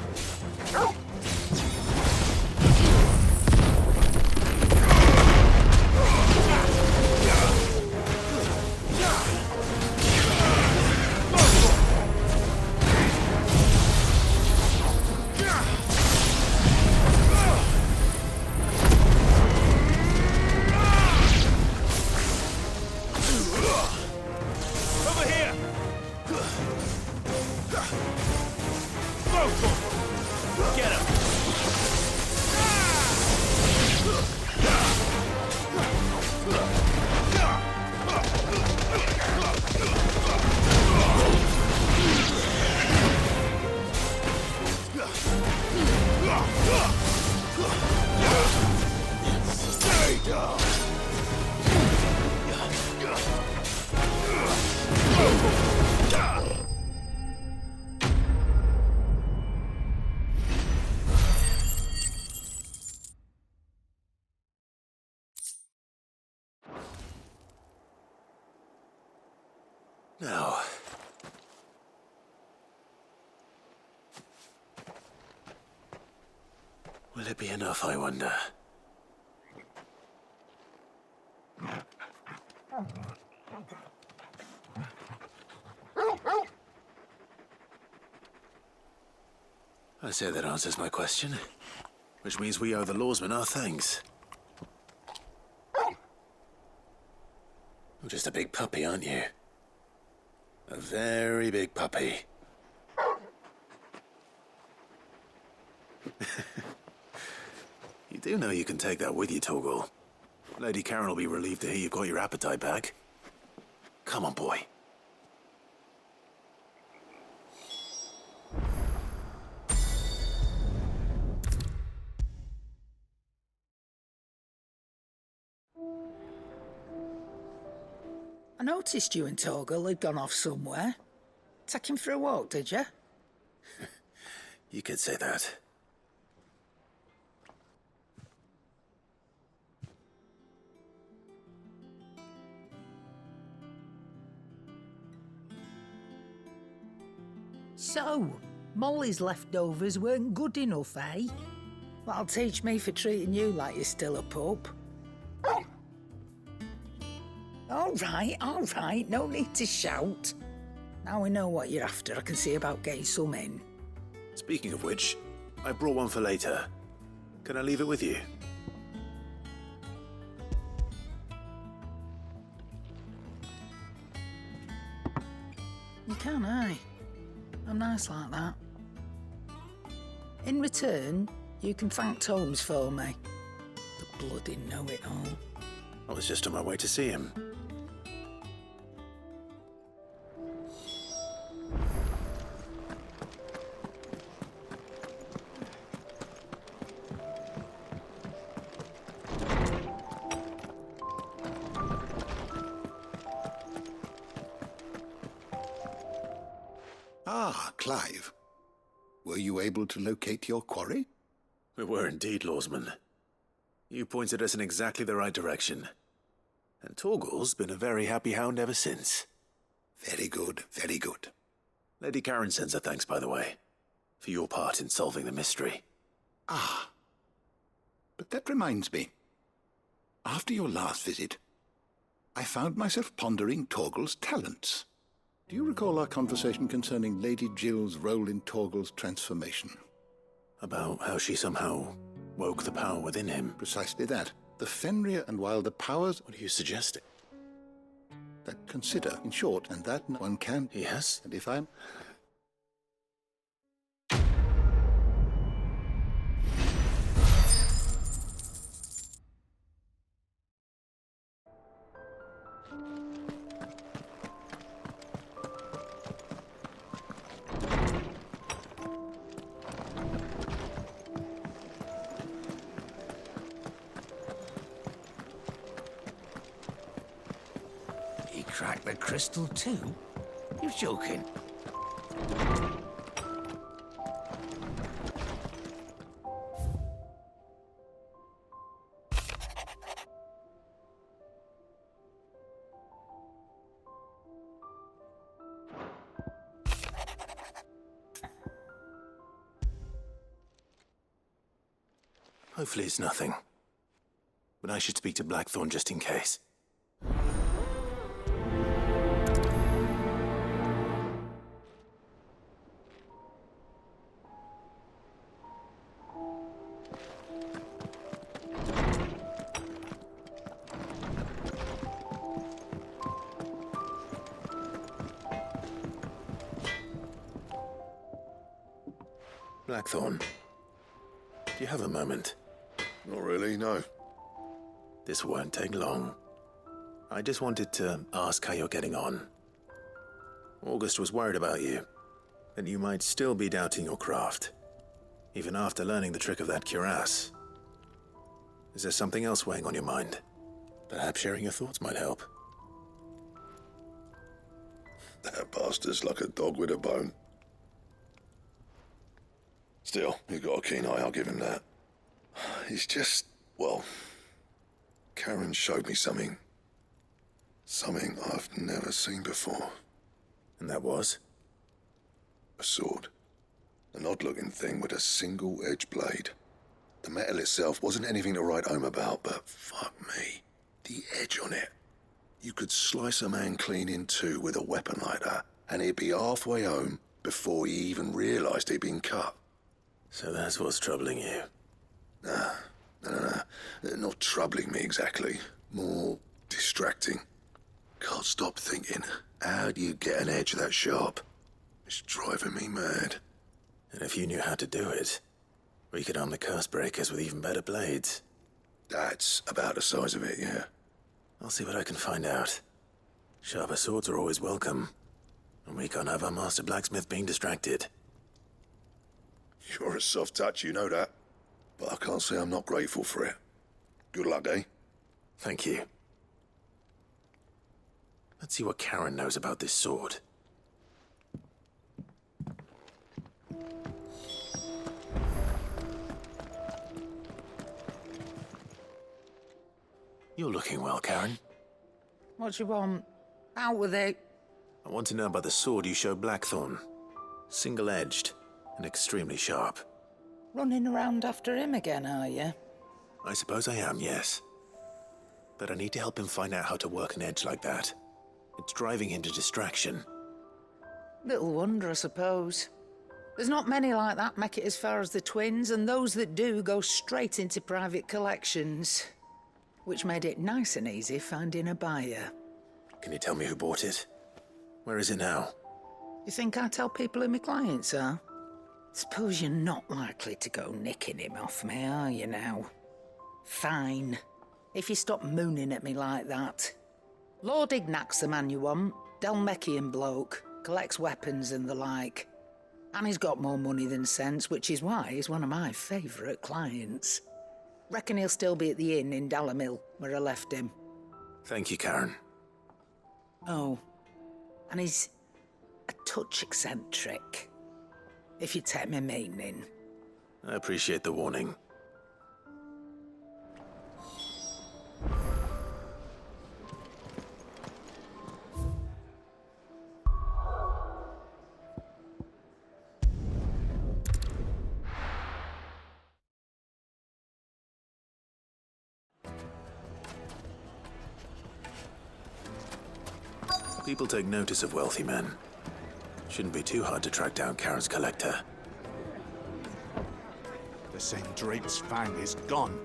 Now, will it be enough, I wonder? I say that answers my question, which means we owe the lawsmen our thanks. You're just a big puppy, aren't you? A very big puppy. You do know you can take that with you, Torgal. Lady Karen will be relieved to hear you've got your appetite back. Come on, boy. I noticed you and Torgal had gone off somewhere. Take him for a walk, did you? You could say that. So, Molly's leftovers weren't good enough, eh? That'll teach me for treating you like you're still a pup. All right, no need to shout. Now we know what you're after, I can see about getting some in. Speaking of which, I brought one for later. Can I leave it with you? You can, eh? I'm nice like that. In return, you can thank Tomes for me. The bloody know-it-all. I was just on my way to see him. Ah, Clive. Were you able to locate your quarry? We were indeed, Lawsman. You pointed us in exactly the right direction. And Torgal's been a very happy hound ever since. Very good, very good. Lady Karen sends her thanks, by the way, for your part in solving the mystery. Ah. But that reminds me. After your last visit, I found myself pondering Torgal's talents. Do you recall our conversation concerning Lady Jill's role in Torgal's transformation? About how she somehow woke the power within him. Precisely that. The Fenrir, and while the powers... What are you suggesting? That consider, in short, and that one can... Yes? And if I'm... Crack the crystal too? You're joking. Hopefully it's nothing. But I should speak to Blackthorn just in case. Blackthorn, do you have a moment? Not really, no. This won't take long. I just wanted to ask how you're getting on. August was worried about you, that you might still be doubting your craft, even after learning the trick of that cuirass. Is there something else weighing on your mind? Perhaps sharing your thoughts might help. That bastard's like a dog with a bone. Still, he's got a keen eye, I'll give him that. He's just, well, Karen showed me something. Something I've never seen before. And that was? A sword. An odd-looking thing with a single-edged blade. The metal itself wasn't anything to write home about, but fuck me. The edge on it. You could slice a man clean in two with a weapon like that, and he'd be halfway home before he even realised he'd been cut. So that's what's troubling you? Nah. Not troubling me exactly. More distracting. Can't stop thinking, how do you get an edge that sharp? It's driving me mad. And if you knew how to do it, we could arm the curse breakers with even better blades. That's about the size of it, yeah. I'll see what I can find out. Sharper swords are always welcome. And we can't have our master blacksmith being distracted. You're a soft touch, you know that. But I can't say I'm not grateful for it. Good luck, eh? Thank you. Let's see what Karen knows about this sword. You're looking well, Karen. What you want? Out with it. I want to know about the sword you showed Blackthorn. Single-edged and extremely sharp. Running around after him again, are you? I suppose I am, yes. But I need to help him find out how to work an edge like that. It's driving him to distraction. Little wonder, I suppose. There's not many like that make it as far as the twins, and those that do go straight into private collections. Which made it nice and easy finding a buyer. Can you tell me who bought it? Where is it now? You think I tell people who my clients are? Suppose you're not likely to go nicking him off me, are you now? Fine. If you stop mooning at me like that. Lord Ignac's the man you want. Dalmecian bloke. Collects weapons and the like. And he's got more money than sense, which is why he's one of my favourite clients. Reckon he'll still be at the inn in Dalamil, where I left him. Thank you, Karen. Oh, and he's a touch eccentric, if you take my meaning. I appreciate the warning. People take notice of wealthy men. Shouldn't be too hard to track down Karen's collector. The St. Drake's Fang is gone.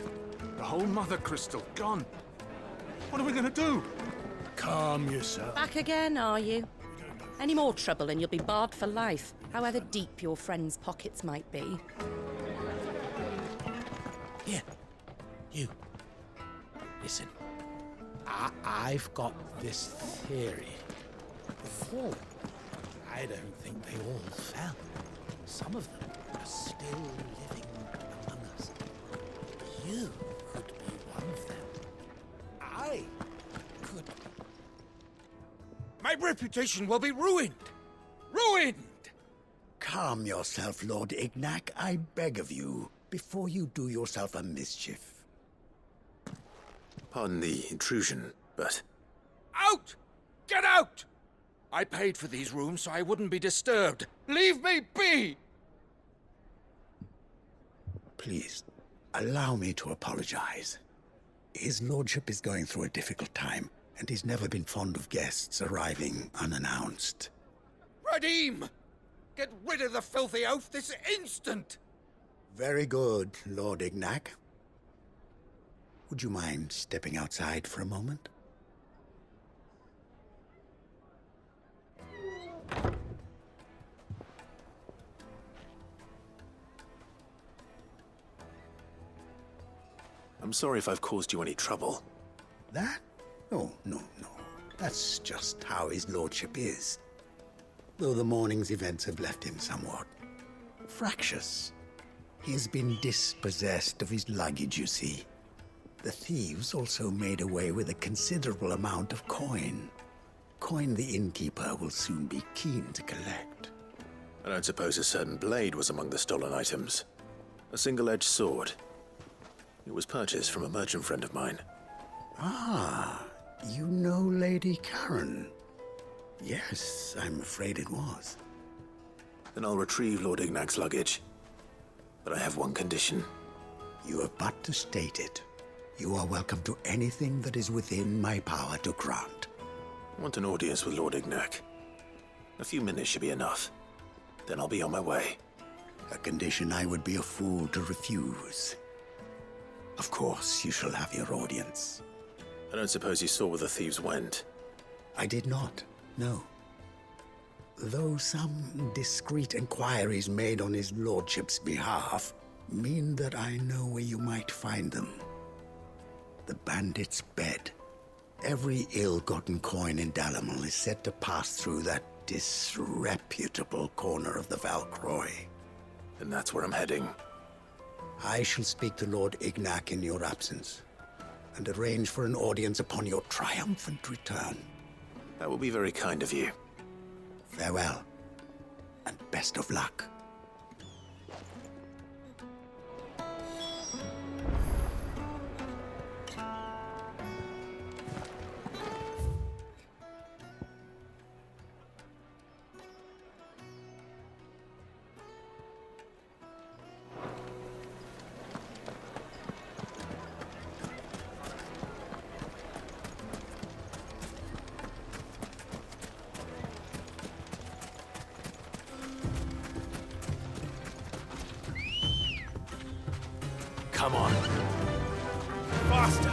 The whole Mother Crystal gone. What are we gonna do? Calm yourself. Back again, are you? Any more trouble and you'll be barred for life, however deep your friend's pockets might be. Here, you. Listen, I've got this theory. Before, I don't think they all fell. Some of them are still living among us. You could be one of them. I could. My reputation will be ruined! Ruined! Calm yourself, Lord Ignac, I beg of you, before you do yourself a mischief. Pardon the intrusion, but... Out! Get out! I paid for these rooms so I wouldn't be disturbed. Leave me be! Please, allow me to apologize. His lordship is going through a difficult time, and he's never been fond of guests arriving unannounced. Radim! Get rid of the filthy oaf this instant! Very good, Lord Ignac. Would you mind stepping outside for a moment? I'm sorry if I've caused you any trouble. That? Oh, no. That's just how his lordship is. Though the morning's events have left him somewhat fractious. He has been dispossessed of his luggage, you see. The thieves also made away with a considerable amount of coin. Coin the innkeeper will soon be keen to collect. I don't suppose a certain blade was among the stolen items. A single-edged sword. It was purchased from a merchant friend of mine. Ah, you know Lady Karen. Yes, I'm afraid it was. Then I'll retrieve Lord Ignac's luggage. But I have one condition. You have but to state it. You are welcome to anything that is within my power to grant. I want an audience with Lord Ignac. A few minutes should be enough. Then I'll be on my way. A condition I would be a fool to refuse. Of course, you shall have your audience. I don't suppose you saw where the thieves went. I did not, no. Though some discreet inquiries made on his lordship's behalf mean that I know where you might find them. The bandit's bed. Every ill-gotten coin in Dalamal is said to pass through that disreputable corner of the Valcroy. And that's where I'm heading. I shall speak to Lord Ignac in your absence, and arrange for an audience upon your triumphant return. That will be very kind of you. Farewell, and best of luck. Come on. Faster!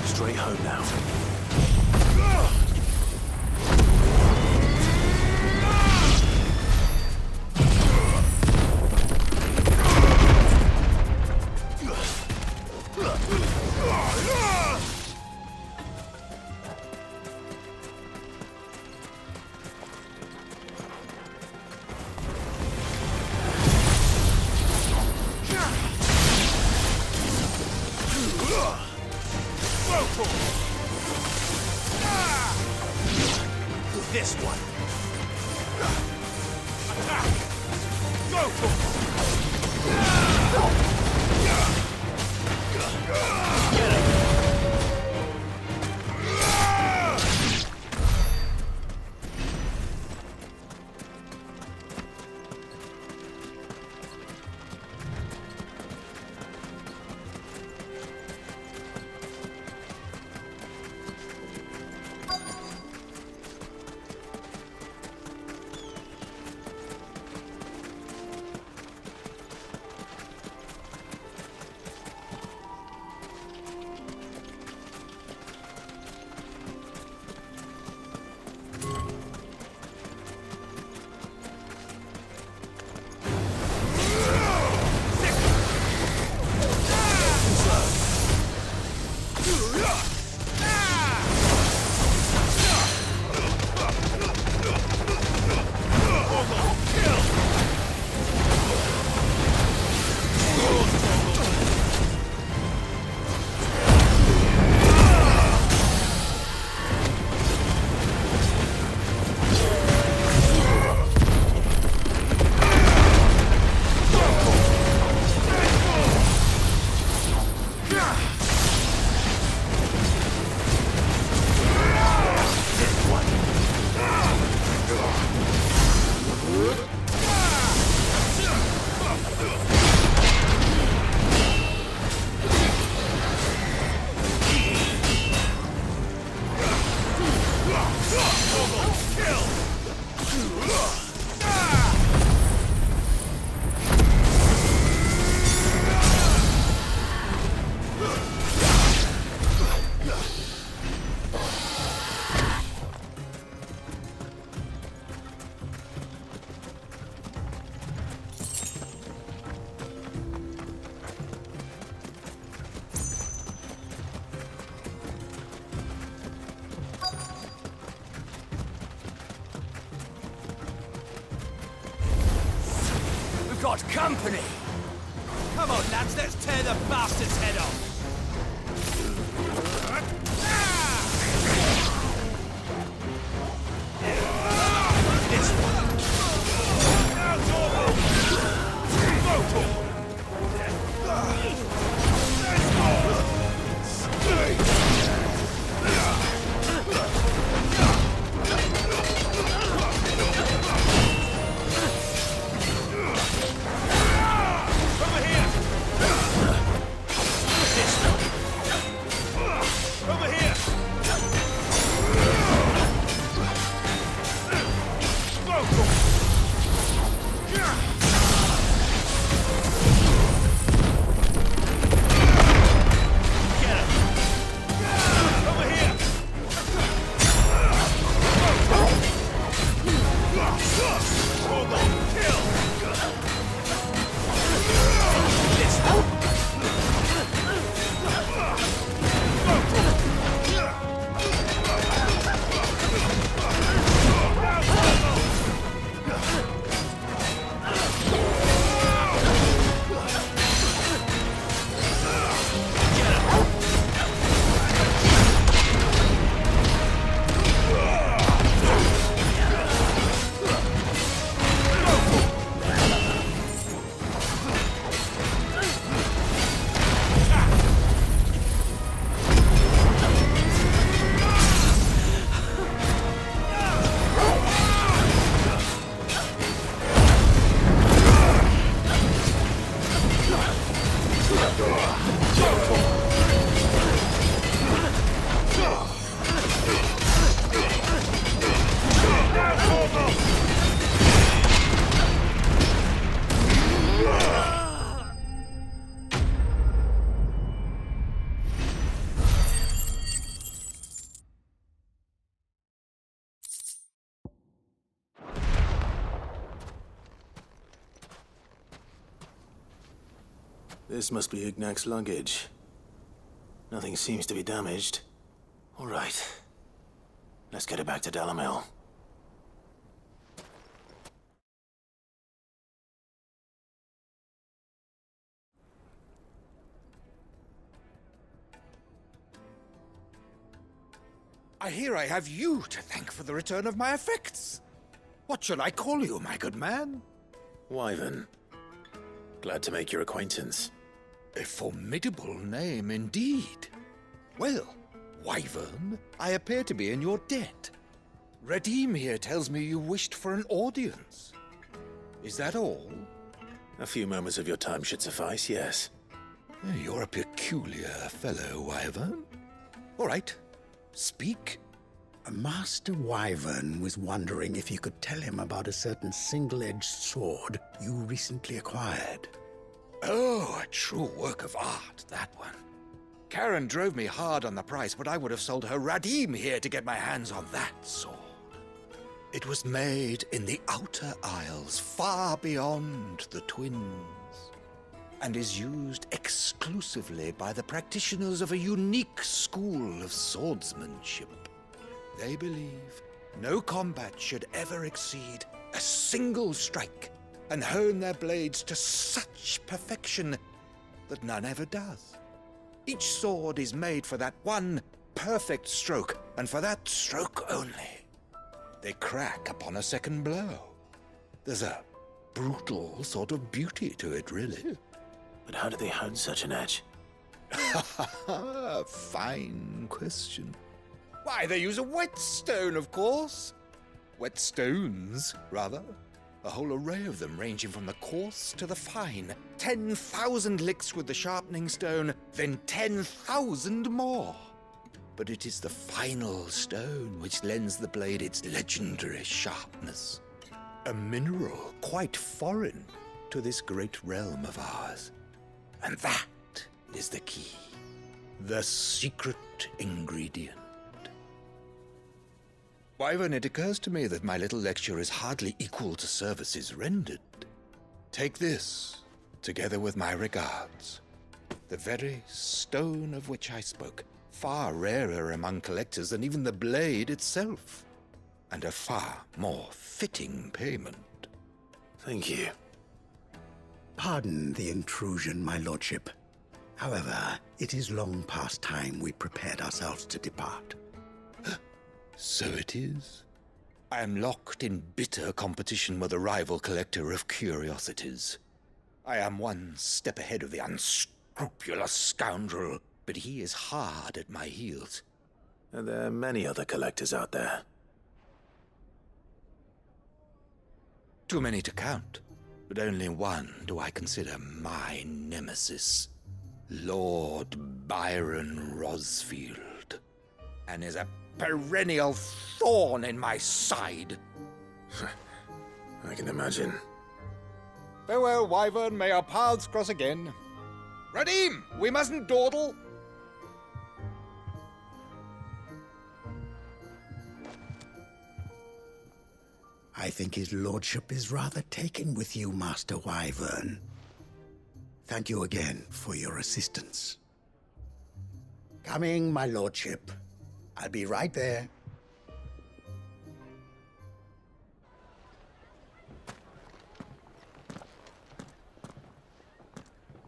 Straight home now. This one. Attack! Go for What company? Come on, lads, let's tear the bastard's head off. This one. Now, Jogo. This must be Ignac's luggage. Nothing seems to be damaged. All right. Let's get it back to Dalamel. I hear I have you to thank for the return of my effects. What shall I call you, my good man? Wyvern. Glad to make your acquaintance. A formidable name indeed. Well, Wyvern, I appear to be in your debt. Redeem here tells me you wished for an audience. Is that all? A few moments of your time should suffice, yes. You're a peculiar fellow, Wyvern. All right, speak. Master Wyvern was wondering if you could tell him about a certain single-edged sword you recently acquired. Oh, a true work of art, that one. Karen drove me hard on the price, but I would have sold her Radim here to get my hands on that sword. It was made in the Outer Isles, far beyond the Twins, and is used exclusively by the practitioners of a unique school of swordsmanship. They believe no combat should ever exceed a single strike, and hone their blades to such perfection that none ever does. Each sword is made for that one perfect stroke, and for that stroke only. They crack upon a second blow. There's a brutal sort of beauty to it, really. But how do they hone such an edge? Fine question. Why, they use a whetstone, of course. Whetstones, rather. A whole array of them, ranging from the coarse to the fine. 10,000 licks with the sharpening stone, then 10,000 more. But it is the final stone which lends the blade its legendary sharpness. A mineral quite foreign to this great realm of ours. And that is the key. The secret ingredient. Wyvern, it occurs to me that my little lecture is hardly equal to services rendered. Take this, together with my regards. The very stone of which I spoke, far rarer among collectors than even the blade itself, and a far more fitting payment. Thank you. Pardon the intrusion, my lordship. However, it is long past time we prepared ourselves to depart. So it is. I am locked in bitter competition with a rival collector of curiosities. I am one step ahead of the unscrupulous scoundrel, but he is hard at my heels. And there are many other collectors out there. Too many to count, but only one do I consider my nemesis. Lord Byron Rosfield, and is a perennial thorn in my side. I can imagine. Farewell, Wyvern, may our paths cross again. Radim, we mustn't dawdle. I think his lordship is rather taken with you, Master Wyvern. Thank you again for your assistance. Coming, my lordship. I'll be right there.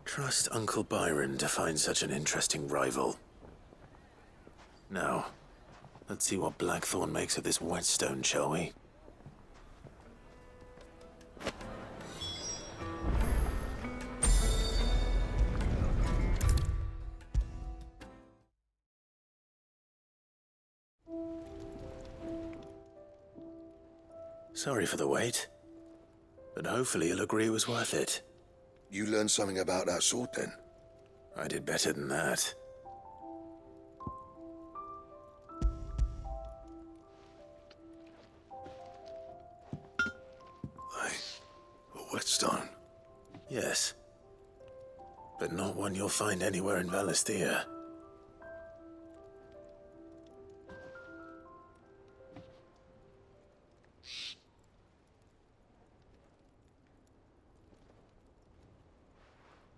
Trust Uncle Byron to find such an interesting rival. Now, let's see what Blackthorn makes of this whetstone, shall we? Sorry for the wait, but hopefully you'll agree it was worth it. You learned something about that sword, then? I did better than that. A whetstone? Yes. But not one you'll find anywhere in Valisthea.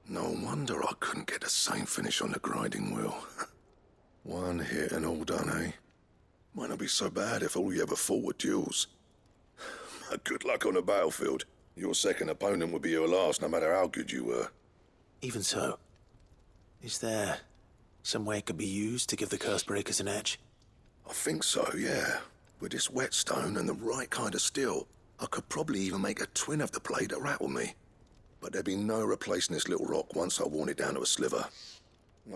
No wonder I couldn't get the same finish on the grinding wheel. One hit and all done, eh? Might not be so bad if all you ever fought were duels. Good luck on the battlefield. Your second opponent would be your last, no matter how good you were. Even so, is there some way it could be used to give the Curse Breakers an edge? I think so, yeah. With this whetstone and the right kind of steel, I could probably even make a twin of the blade that rattled me. But there'd be no replacing this little rock once I worn it down to a sliver.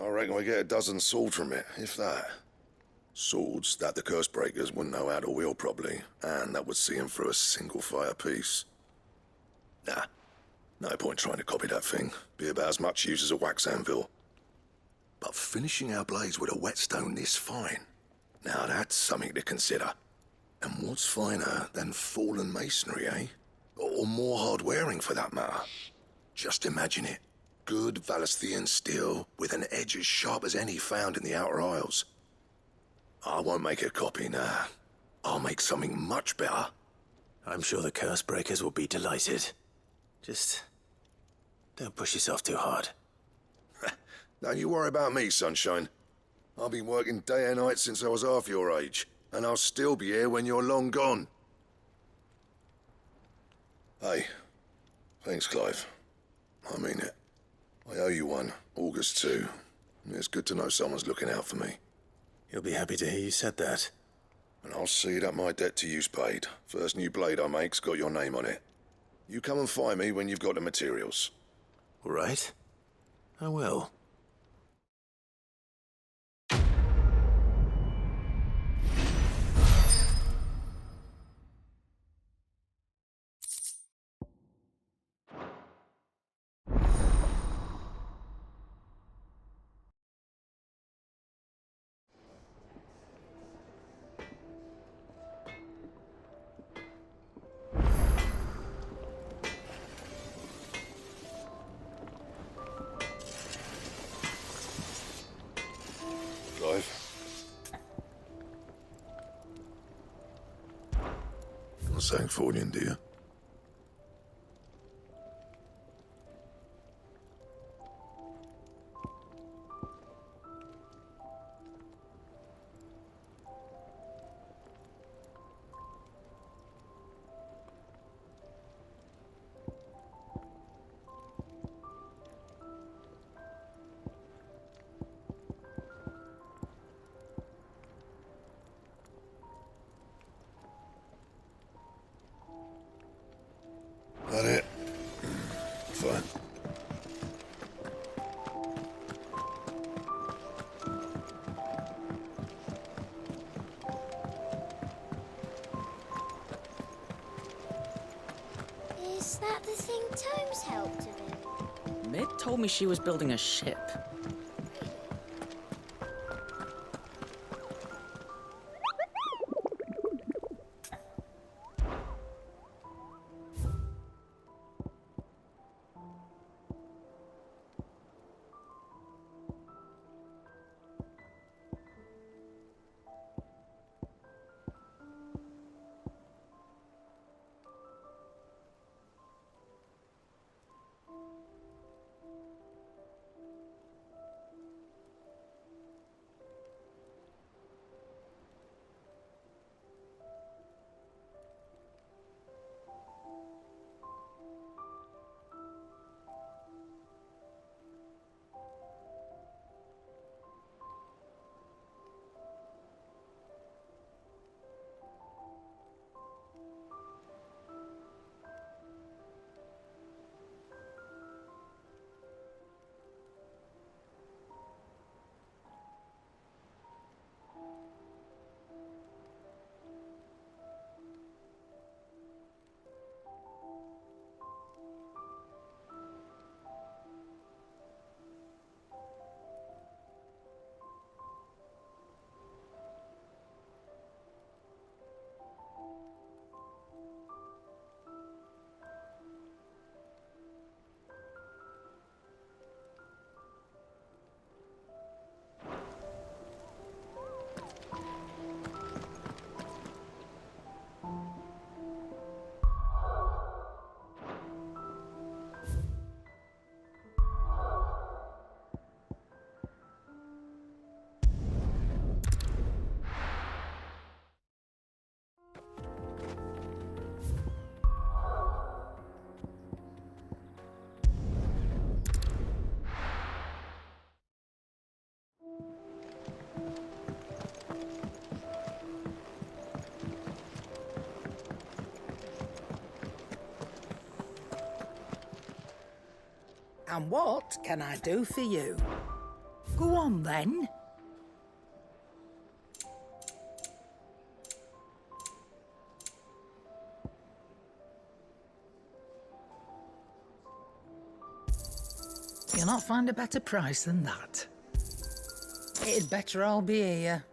I reckon we get a dozen swords from it, if that. Swords that the Curse Breakers wouldn't know how to wield properly, and that would see them through a single fire piece. Nah, no point trying to copy that thing. Be about as much use as a wax anvil. But finishing our blades with a whetstone this fine, now that's something to consider. And what's finer than fallen masonry, eh? Or more hard-wearing, for that matter. Just imagine it. Good Valisthean steel with an edge as sharp as any found in the Outer Isles. I won't make a copy, nah. I'll make something much better. I'm sure the Curse Breakers will be delighted. Just don't push yourself too hard. Don't you worry about me, sunshine. I've been working day and night since I was half your age, and I'll still be here when you're long gone. Hey, thanks, Clive. I mean it. I owe you one, August too. It's good to know someone's looking out for me. He'll be happy to hear you said that. And I'll see that my debt to you's paid. First new blade I make's got your name on it. You come and find me when you've got the materials. All right. I will. Got something for you, dear. that the thing Tomes helped her in? Mid told me she was building a ship. And what can I do for you? Go on, then. You'll not find a better price than that. It'd better all be here.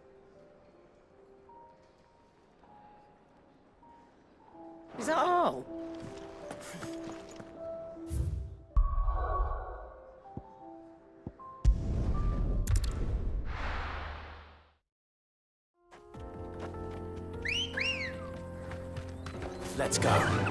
Is that all? Let's go.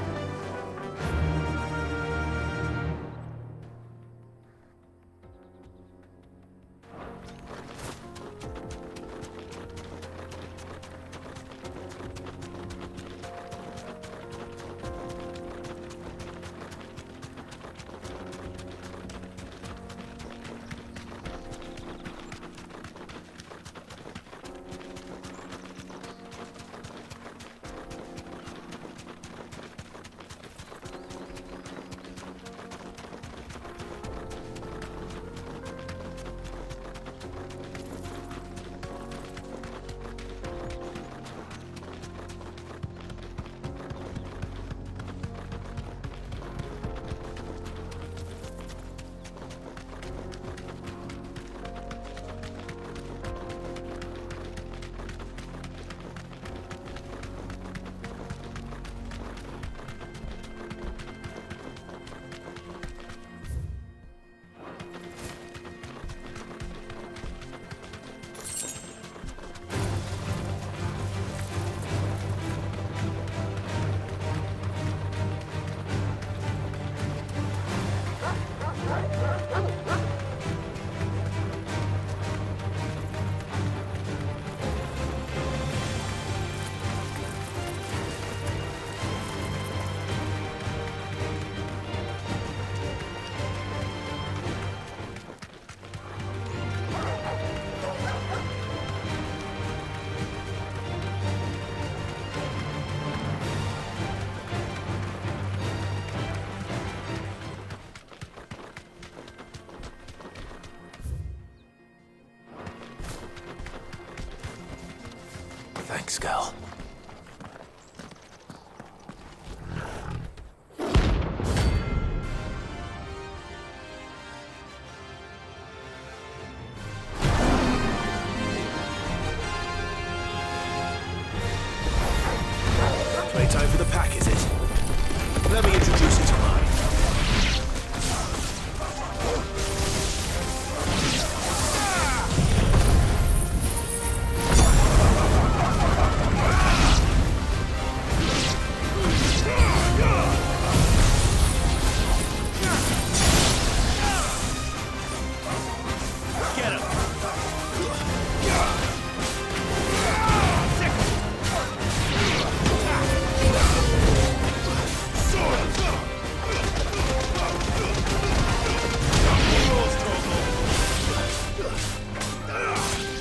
Thanks, girl. Time for the pack, is it? Let me introduce you to mine. Get him!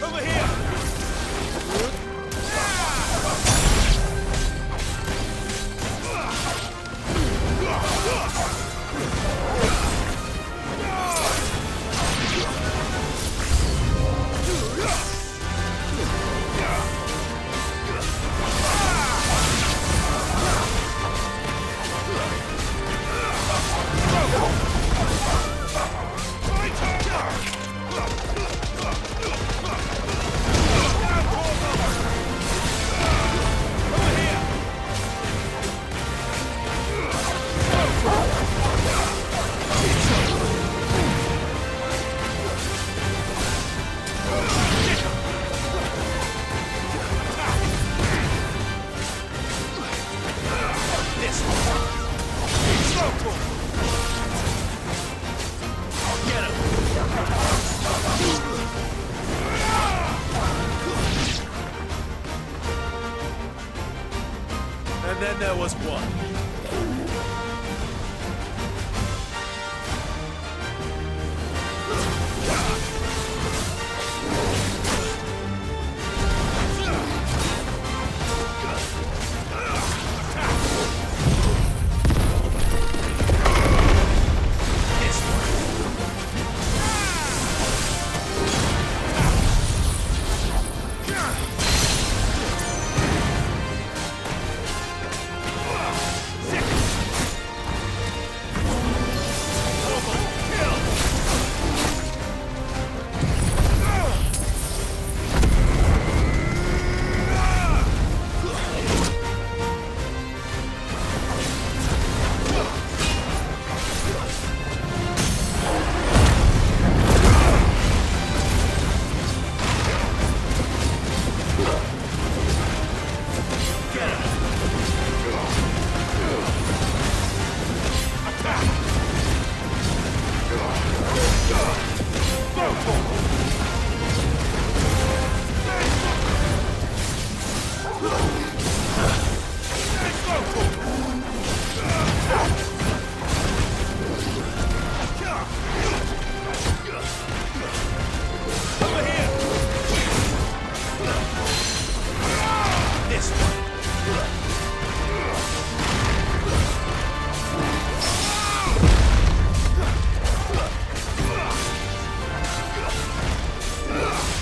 Over here! And then there was one.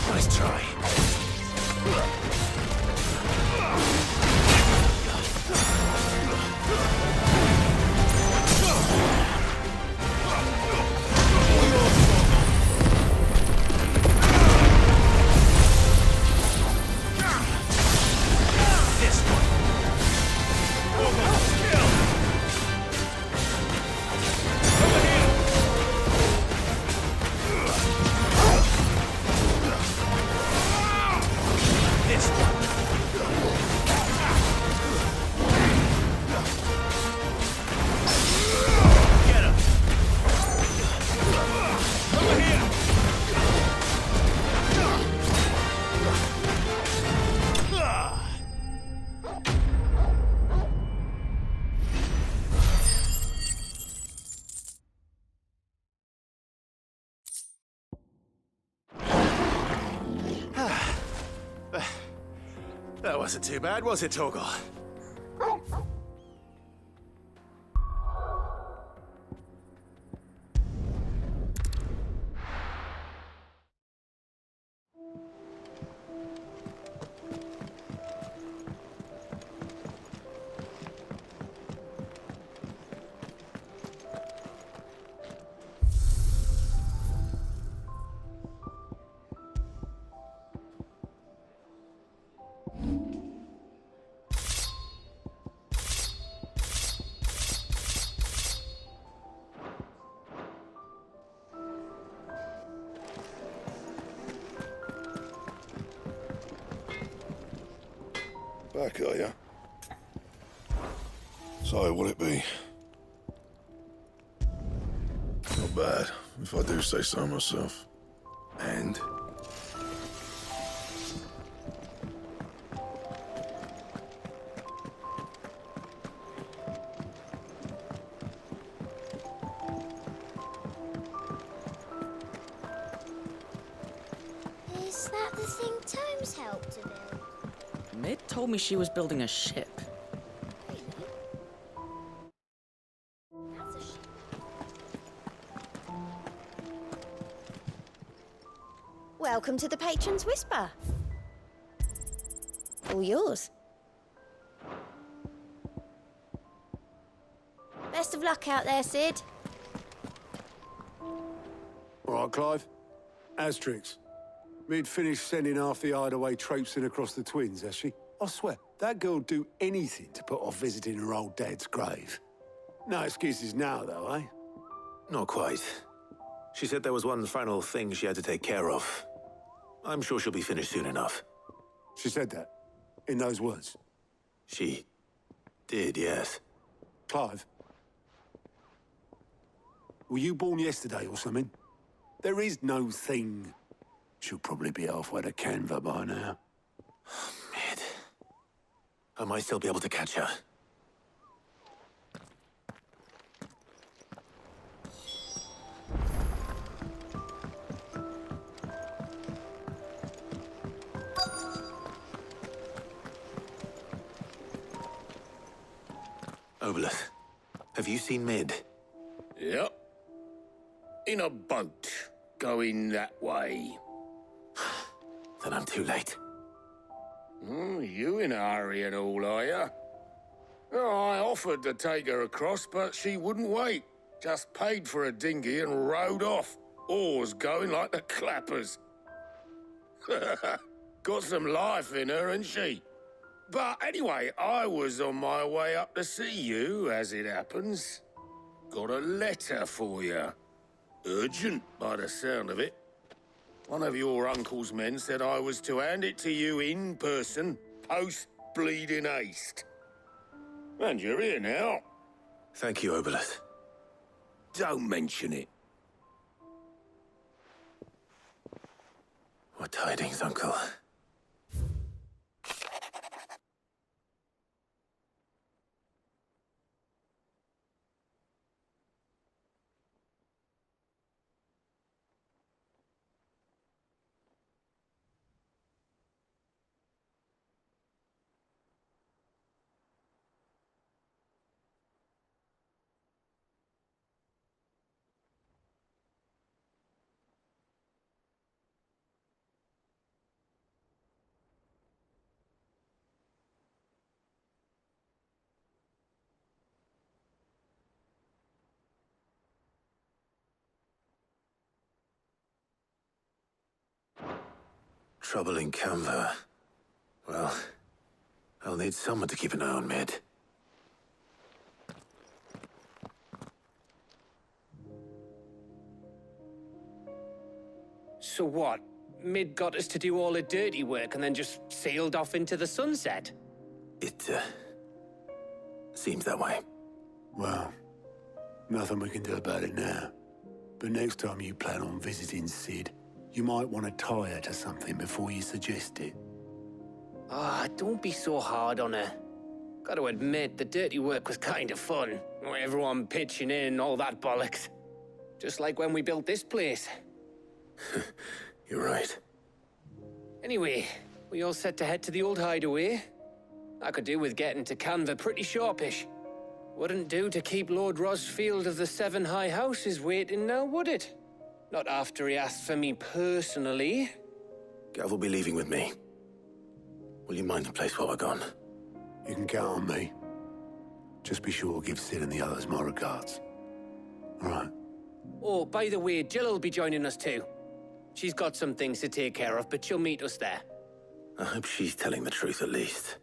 Nice try. That wasn't too bad, was it, Torgal? Back, are you? So, what'll it be? Not bad, if I do say so myself. And? Is that the thing Tomes helped to build? Mid told me she was building a ship. That's a ship. Welcome to the Patron's Whisper. All yours. Best of luck out there, Sid. All right, Clive. Asterix. Mid finished sending half the hideaway traipsing across the twins, has she? I swear, that girl'd do anything to put off visiting her old dad's grave. No excuses now, though, eh? Not quite. She said there was one final thing she had to take care of. I'm sure she'll be finished soon enough. She said that? In those words? She did, yes. Clive? Were you born yesterday or something? There is no thing. She'll probably be halfway to Canva by now. Mid. I might still be able to catch her. Obeleth, have you seen Mid? Yep. In a boat, going that way. Then I'm too late. You in a hurry and all, are you? Oh, I offered to take her across, but she wouldn't wait. Just paid for a dinghy and rowed off. Oars going like the clappers. Got some life in her, ain't she? But anyway, I was on my way up to see you, as it happens. Got a letter for you. Urgent, by the sound of it. One of your uncle's men said I was to hand it to you in person, post-bleeding haste. And you're here now. Thank you, Obeleth. Don't mention it. What tidings, Uncle? Trouble in Canva. Well, I'll need someone to keep an eye on Mid. So what? Mid got us to do all the dirty work and then just sailed off into the sunset? It, seems that way. Well, nothing we can do about it now. But next time you plan on visiting Sid, you might want to tie her to something before you suggest it. Ah, don't be so hard on her. Got to admit, the dirty work was kind of fun. Everyone pitching in, all that bollocks. Just like when we built this place. You're right. Anyway, we all set to head to the old hideaway. I could do with getting to Canva pretty sharpish. Wouldn't do to keep Lord Rosfield of the Seven High Houses waiting now, would it? Not after he asked for me personally. Gav will be leaving with me. Will you mind the place while we're gone? You can count on me. Just be sure to give Sid and the others my regards. All right. Oh, by the way, Jill will be joining us too. She's got some things to take care of, but she'll meet us there. I hope she's telling the truth at least.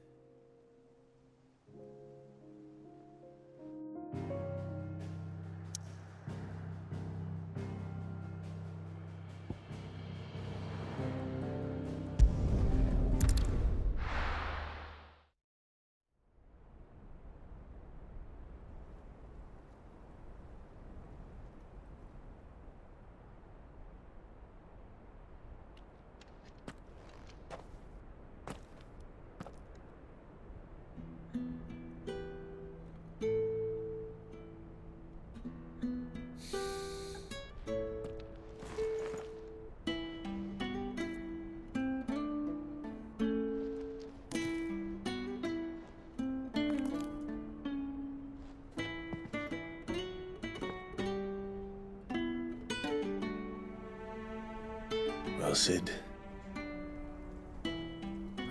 Well, Cid,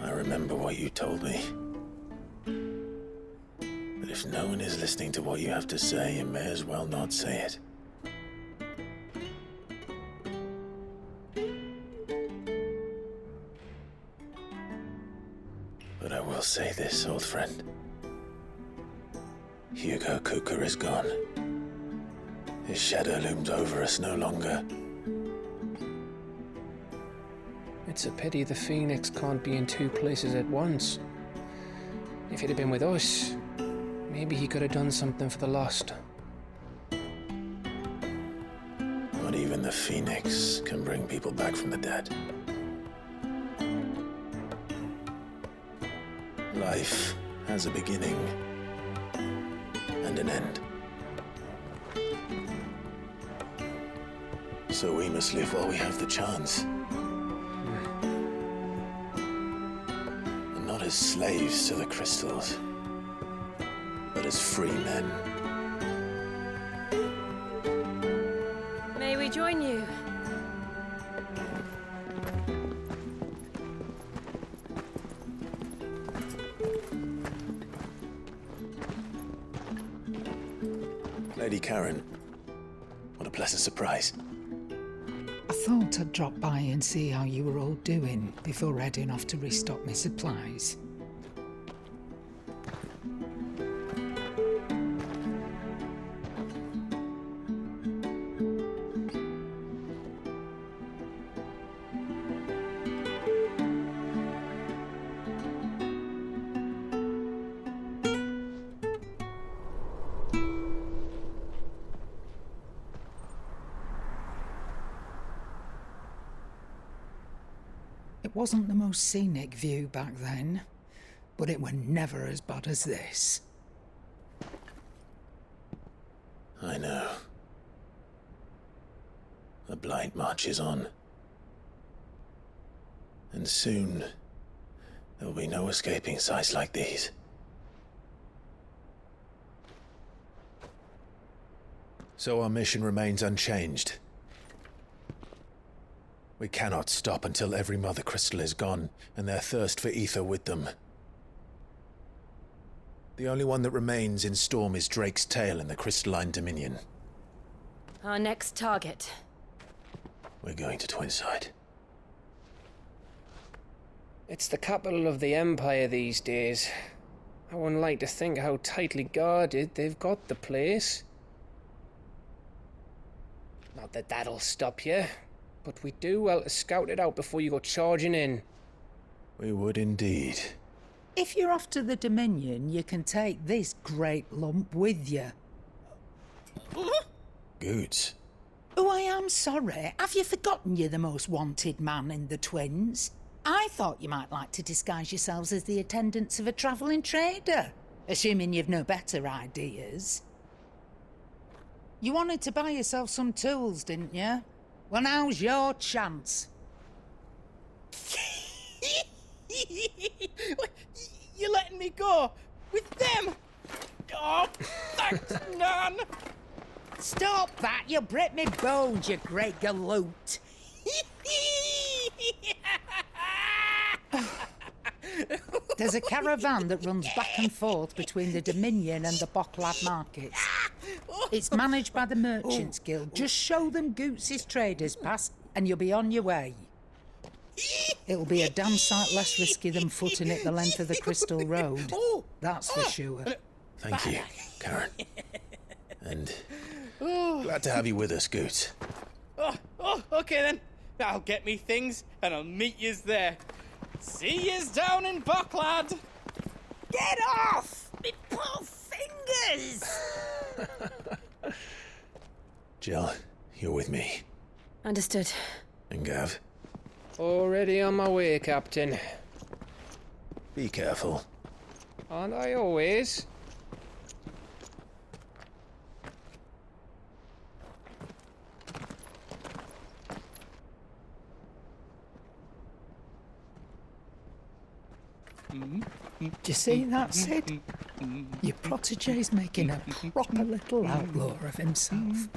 I remember what you told me. But if no one is listening to what you have to say, you may as well not say it. But I will say this, old friend. Hugo Kuka is gone. His shadow looms over us no longer. It's a pity the Phoenix can't be in two places at once. If he'd have been with us, maybe he could have done something for the lost. Not even the Phoenix can bring people back from the dead. Life has a beginning and an end. So we must live while we have the chance. And not as slaves to the crystals, but as free men. May we join you? Lady Karen, what a pleasant surprise. I thought I'd drop by and see how you were all doing before heading off to restock my supplies. It wasn't the most scenic view back then, but it were never as bad as this. I know. The blight marches on. And soon, there will be no escaping sights like these. So our mission remains unchanged. We cannot stop until every Mother Crystal is gone, and their thirst for ether with them. The only one that remains in Storm is Drake's Tail in the Crystalline Dominion. Our next target. We're going to Twinside. It's the capital of the Empire these days. I wouldn't like to think how tightly guarded they've got the place. Not that that'll stop you, but we do well to scout it out before you go charging in. We would indeed. If you're off to the Dominion, you can take this great lump with you. Goods. Oh, I am sorry. Have you forgotten you're the most wanted man in the Twins? I thought you might like to disguise yourselves as the attendants of a travelling trader, assuming you've no better ideas. You wanted to buy yourself some tools, didn't you? Well, now's your chance. You're letting me go with them? Oh, thanks, Nan. Stop that! You'll break me bones, you great galoot. There's a caravan that runs back and forth between the Dominion and the Bocklad markets. It's managed by the Merchants Guild. Just show them Goots' traders pass and you'll be on your way. It'll be a damn sight less risky than footing it the length of the Crystal Road. That's for sure. Thank you, Karen. And glad to have you with us, Goots. Okay then. I'll get me things and I'll meet yous there. See yous down in Bocklad. Get off! Me poor fingers! Jill, you're with me. Understood. And Gav? Already on my way, Captain. Be careful. Aren't I always? Do you see that, Sid? Your protege's making a proper little outlaw of himself.